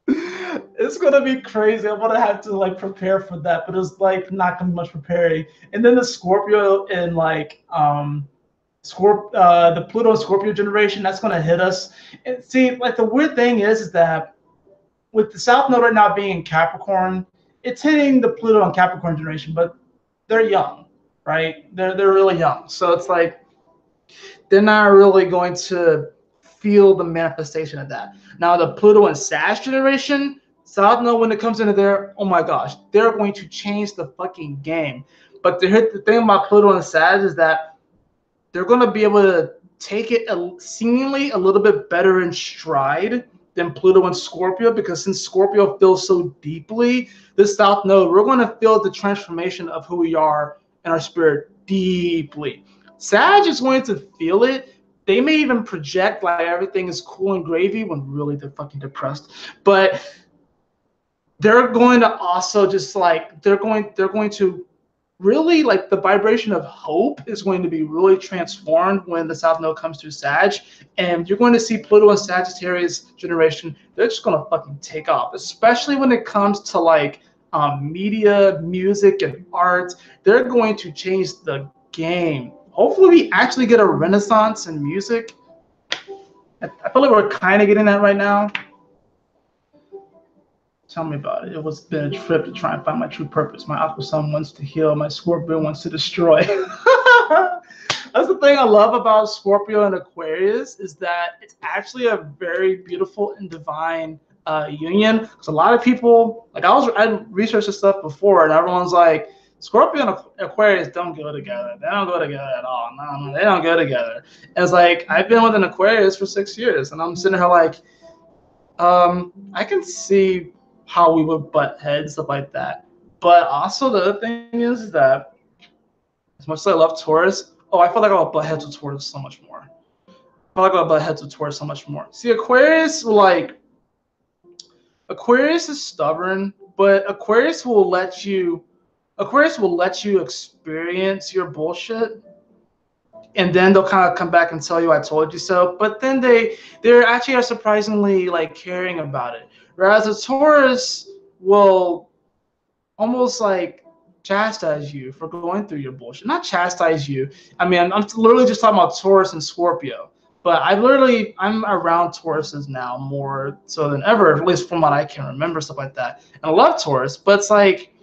it's going to be crazy. I'm going to have to like prepare for that, but it's like not going to be much preparing. And then the Scorpio in like the Pluto Scorpio generation, that's going to hit us. And see, like the weird thing is that with the South Node right now being in Capricorn, it's hitting the Pluto and Capricorn generation, but they're young, right? They're really young. So it's like they're not really going to feel the manifestation of that. Now the Pluto and Sag generation, South Node, when it comes into there, oh my gosh, they're going to change the fucking game. But the thing about Pluto and Sag is that they're going to be able to take it seemingly a little bit better in stride than Pluto and Scorpio, because since Scorpio feels so deeply, this South Node, we're going to feel the transformation of who we are in our spirit deeply. Sag is going to feel it. They may even project like everything is cool and gravy when really they're fucking depressed. But they're going to also just like they're going to really, like, the vibration of hope is going to be really transformed when the South Node comes through Sag, and you're going to see Pluto and Sagittarius generation. They're just going to fucking take off, especially when it comes to like media, music, and art. They're going to change the game. Hopefully, we actually get a renaissance in music. I feel like we're kind of getting that right now. Tell me about it. It was been a trip to try and find my true purpose. My Aqua Sun wants to heal. My Scorpio wants to destroy. That's the thing I love about Scorpio and Aquarius, is that it's actually a very beautiful and divine union. Because a lot of people, like I researched this stuff before, and everyone's like, Scorpio and Aquarius don't go together. They don't go together at all. No, they don't go together. And it's like, I've been with an Aquarius for 6 years, and I'm sitting here like, I can see how we would butt heads, stuff like that. But also the other thing is that as much as I love Taurus, I feel like I would butt heads with Taurus so much more. I feel like I would butt heads with Taurus so much more. See, Aquarius is stubborn, but Aquarius will let you experience your bullshit, and then they'll kind of come back and tell you I told you so. But then they actually are surprisingly like caring about it. Whereas a Taurus will almost like chastise you for going through your bullshit. Not chastise you. I mean, I'm literally just talking about Taurus and Scorpio. But I'm around Tauruses now more so than ever, at least from what I can remember, stuff like that. And I love Taurus, but it's like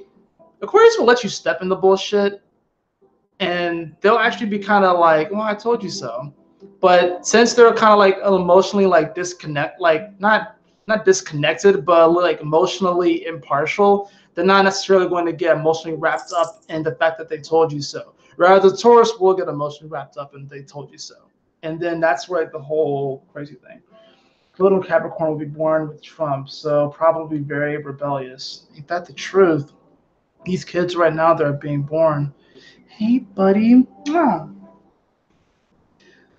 Aquarius will let you step in the bullshit, and they'll actually be kind of like, well, I told you so. But since they're kind of like emotionally like not disconnected, but like emotionally impartial, they're not necessarily going to get emotionally wrapped up in the fact that they told you so. Rather, the Taurus will get emotionally wrapped up in they told you so. And then that's where the whole crazy thing. Pluto Capricorn will be born with Trump, so probably very rebellious. Ain't that the truth? These kids right now that are being born. Hey, buddy.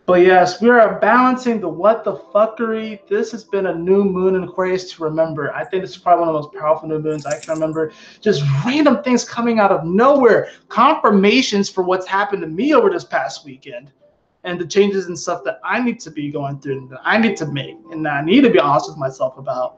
But yes, we are balancing the what the fuckery. This has been a new moon in Aquarius to remember. I think this is probably one of the most powerful new moons I can remember. Just random things coming out of nowhere. Confirmations for what's happened to me over this past weekend. And the changes and stuff that I need to be going through and that I need to make and that I need to be honest with myself about.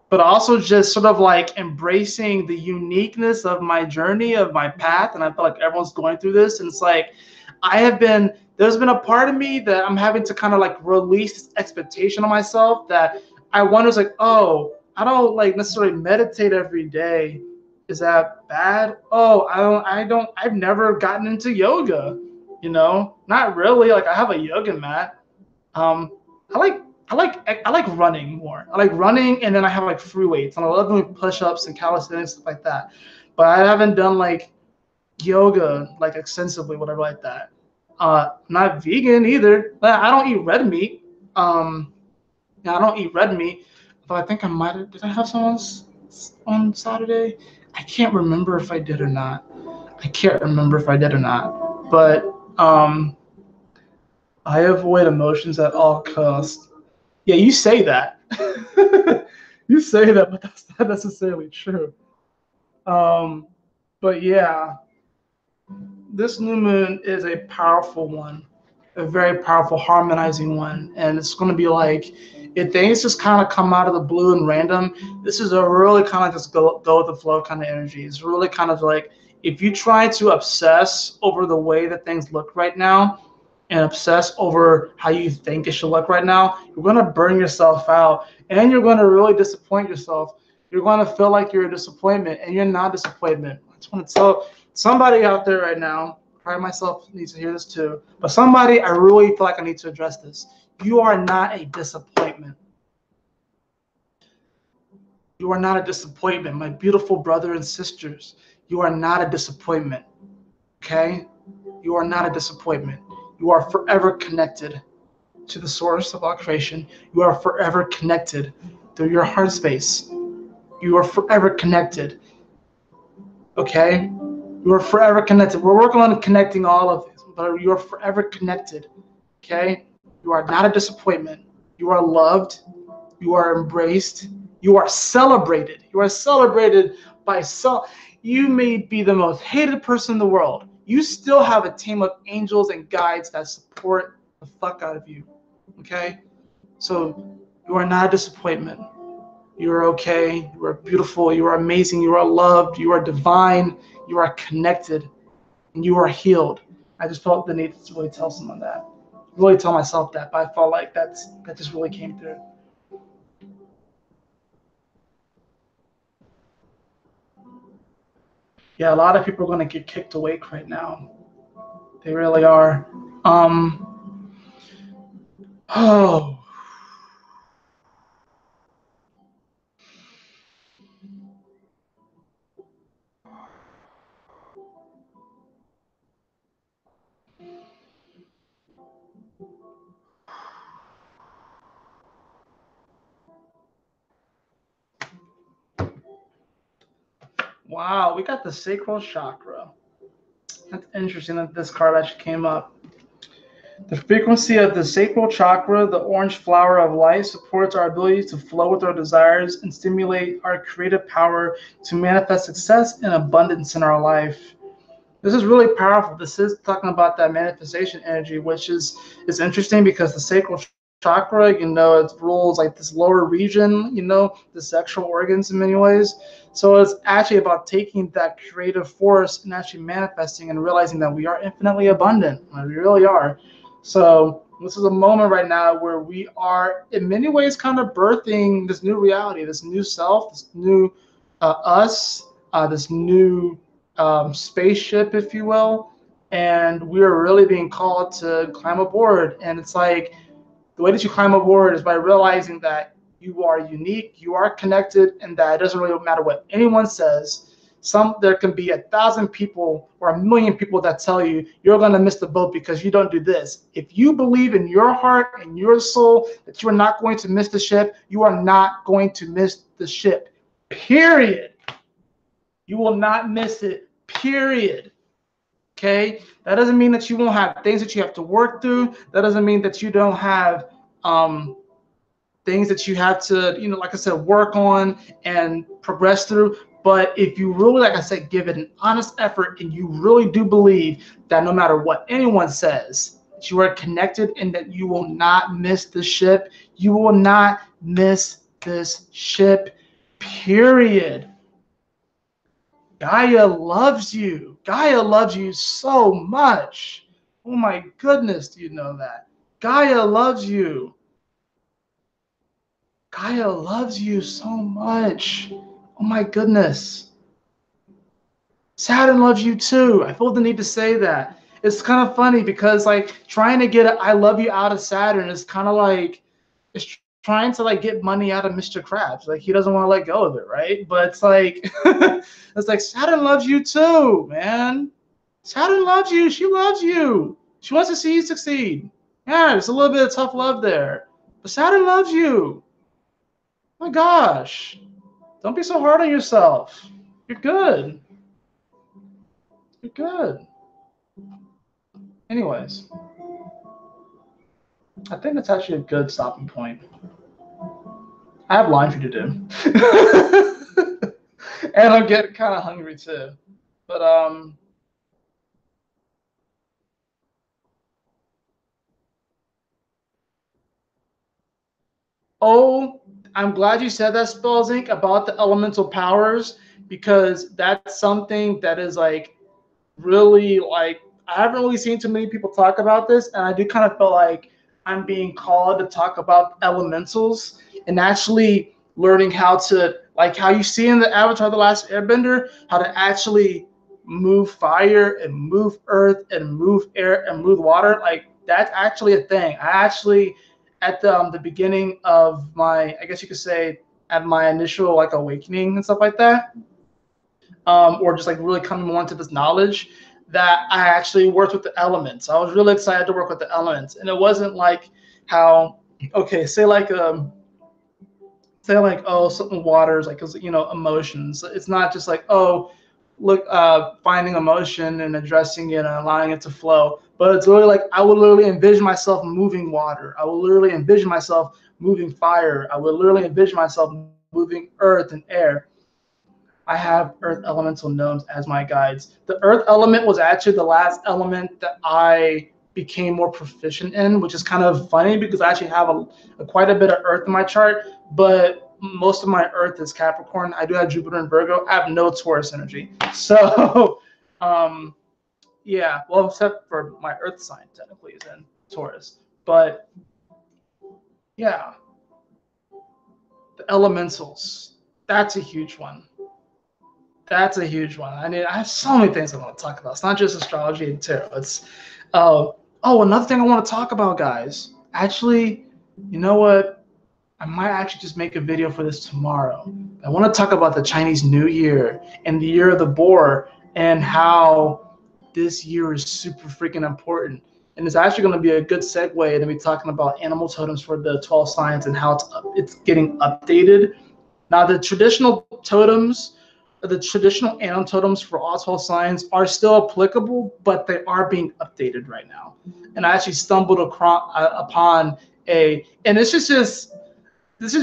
But also just sort of like embracing the uniqueness of my journey, of my path. And I feel like everyone's going through this. And it's like, there's been a part of me that I'm having to kind of like release this expectation on myself that I wonder, like, oh, I don't like necessarily meditate every day. Is that bad? Oh, I've never gotten into yoga, not really. Like I have a yoga mat. I like running more. I like running, and then I have like free weights, and I love doing push-ups and calisthenics, stuff like that. But I haven't done like yoga like extensively, whatever like that. Not vegan either. I don't eat red meat. I don't eat red meat. But I think I might have. Did I have some on Saturday? I can't remember if I did or not. But I avoid emotions at all costs. Yeah, you say that. You say that, but that's not necessarily true. But yeah, this new moon is a powerful one, a very powerful harmonizing one, and it's going to be like, if things just kind of come out of the blue and random, this is a really kind of just go with the flow kind of energy. It's really kind of like, if you try to obsess over the way that things look right now and obsess over how you think it should look right now, you're going to burn yourself out, and you're going to really disappoint yourself. You're going to feel like you're a disappointment, and you're not a disappointment. I just want to tell somebody out there right now, probably myself needs to hear this too, but somebody, I really feel like I need to address this. You are not a disappointment. You are not a disappointment, my beautiful brother and sisters. You are not a disappointment, okay? You are not a disappointment. You are forever connected. to the source of all creation. You are forever connected through your heart space. You are forever connected. Okay? You are forever connected. We're working on connecting all of this, but you are forever connected. Okay? You are not a disappointment. You are loved. You are embraced. You are celebrated. You are celebrated by you may be the most hated person in the world. You still have a team of angels and guides that support the fuck out of you. Okay? So you are not a disappointment. You are okay. You are beautiful. You are amazing. You are loved. You are divine. You are connected. And you are healed. I just felt the need to really tell someone that. Really tell myself that. But I felt like that just really came through. Yeah, a lot of people are going to get kicked awake right now. They really are. Oh. Wow, we got the sacral chakra. That's interesting that this card actually came up. The frequency of the sacral chakra, the orange flower of life, supports our ability to flow with our desires and stimulate our creative power to manifest success and abundance in our life. This is really powerful. This is talking about that manifestation energy, which is interesting because the sacral chakra, it rules like this lower region, the sexual organs in many ways. So it's actually about taking that creative force and actually manifesting and realizing that we are infinitely abundant. We really are. So this is a moment right now where we are in many ways kind of birthing this new reality, this new self, this new us, this new spaceship, if you will. And we are really being called to climb aboard. And it's like the way that you climb aboard is by realizing that you are unique, you are connected, and that it doesn't really matter what anyone says. There can be 1,000 people or 1,000,000 people that tell you you're going to miss the boat because you don't do this. If you believe in your heart and your soul that you are not going to miss the ship, you are not going to miss the ship. Period. You will not miss it. Period. Okay? That doesn't mean that you won't have things that you have to work through. That doesn't mean that you don't have things that you have to, like I said, work on and progress through. But if you really, like I said, give it an honest effort and you really do believe that no matter what anyone says, that you are connected and that you will not miss the ship, you will not miss this ship, period. Gaia loves you. Gaia loves you so much. Oh my goodness, do you know that? Gaia loves you. Gaia loves you so much. Oh my goodness. Saturn loves you too. I feel the need to say that. It's kind of funny because like trying to get I love you out of Saturn is kind of like it's trying to like get money out of Mr. Krabs. Like he doesn't want to let go of it, right? But it's like it's like Saturn loves you too, man. Saturn loves you. She loves you. She wants to see you succeed. Yeah, there's a little bit of tough love there. But Saturn loves you. Oh my gosh. Don't be so hard on yourself. You're good. You're good. Anyways, I think that's actually a good stopping point. I have laundry to do. And I'm getting kind of hungry too. But oh, I'm glad you said that, Spells Inc., about the elemental powers, because that's something that is like really like I haven't really seen too many people talk about this, and I do kind of feel like I'm being called to talk about elementals and actually learning how to, like how you see in the Avatar: The Last Airbender, how to actually move fire and move earth and move air and move water. Like that's actually a thing. I actually at the beginning of my, I guess you could say, at my initial like awakening and stuff like that, or just like really coming more into this knowledge, that I actually worked with the elements. I was really excited to work with the elements, and it wasn't like how, okay, say like oh, something waters, like, 'cause, you know, emotions. It's not just like, oh, look, finding emotion and addressing it and allowing it to flow, but it's literally like I would literally envision myself moving water. I will literally envision myself moving fire. I would literally envision myself moving earth and air. I have earth elemental gnomes as my guides. The earth element was actually the last element that I became more proficient in, which is kind of funny because I actually have quite a bit of earth in my chart, but most of my earth is Capricorn. I do have Jupiter and Virgo. I have no Taurus energy. So, yeah, well, except for my earth sign technically is in Taurus. But yeah, the elementals, that's a huge one. That's a huge one. I mean, I have so many things I want to talk about. It's not just astrology and tarot. It's another thing I want to talk about, guys. Actually, you know what? I might actually just make a video for this tomorrow. I want to talk about the Chinese New Year and the Year of the Boar and how this year is super freaking important. And it's actually going to be a good segue to be talking about animal totems for the 12 signs and how it's getting updated. Now, the traditional totems, the traditional animal totems for all 12 signs are still applicable, but they are being updated right now. And I actually stumbled upon and this is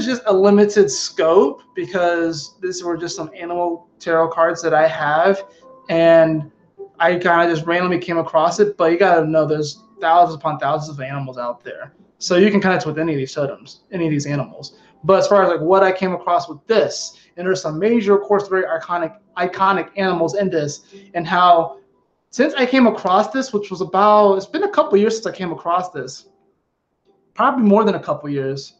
just a limited scope because these were just some animal tarot cards that I have, and I kind of just randomly came across it. But you gotta know there's thousands upon thousands of animals out there, so you can connect with any of these totems, any of these animals. But as far as like what I came across with this, and there's some major, of course, very iconic animals in this, and how since I came across this, which was it's been a couple years since I came across this, probably more than a couple years.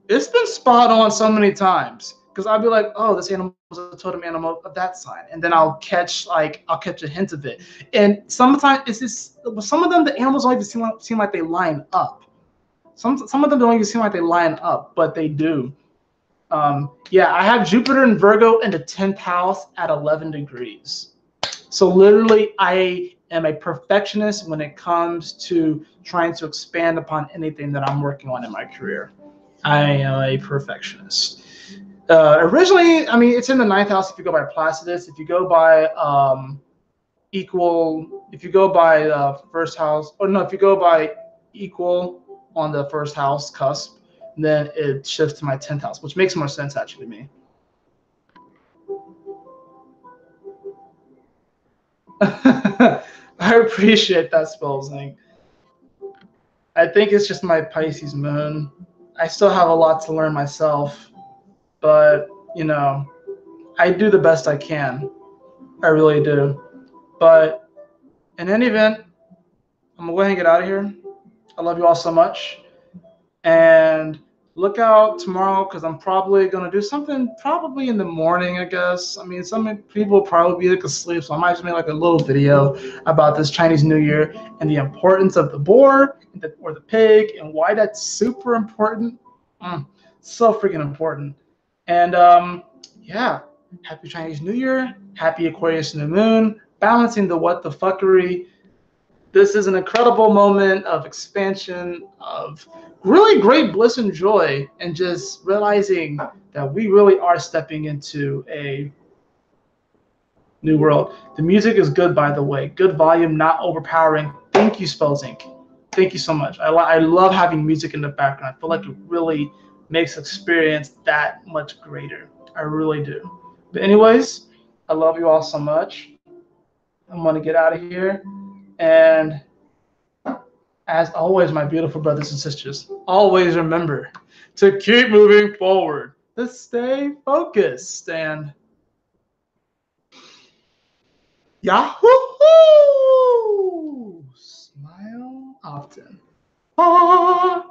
It's been spot on so many times because I'll be like, oh, this animal is a totem animal of that sign, and then I'll catch a hint of it. And sometimes it's just some of them, the animals don't even seem like they line up. Some of them don't even seem like they line up, but they do. Yeah, I have Jupiter and Virgo in the 10th house at 11 degrees. So literally, I am a perfectionist when it comes to trying to expand upon anything that I'm working on in my career. I am a perfectionist. Originally, I mean, it's in the 9th house if you go by Placidus. If you go by if you go by first house, or no, if you go by equal on the first house cusp, then it shifts to my 10th house, which makes more sense actually to me. I appreciate that, Spellsing. I think it's just my Pisces moon. I still have a lot to learn myself, but you know, I do the best I can. I really do. But in any event, I'm gonna go ahead and get out of here. I love you all so much, and look out tomorrow because I'm probably gonna do something probably in the morning, I guess. I mean, some people will probably be like asleep, so I might just make like a little video about this Chinese New Year and the importance of the boar or the pig and why that's super important. So freaking important. And yeah, happy Chinese New Year, happy Aquarius new moon, balancing the what the fuckery. This is an incredible moment of expansion, of really great bliss and joy, and just realizing that we really are stepping into a new world. The music is good, by the way. Good volume, not overpowering. Thank you, Spellsink. Thank you so much. I love having music in the background. I feel like it really makes experience that much greater. I really do. But anyways, I love you all so much. I'm going to get out of here. And as always, my beautiful brothers and sisters, always remember to keep moving forward, to stay focused, and Yahoo! Smile often. Ah!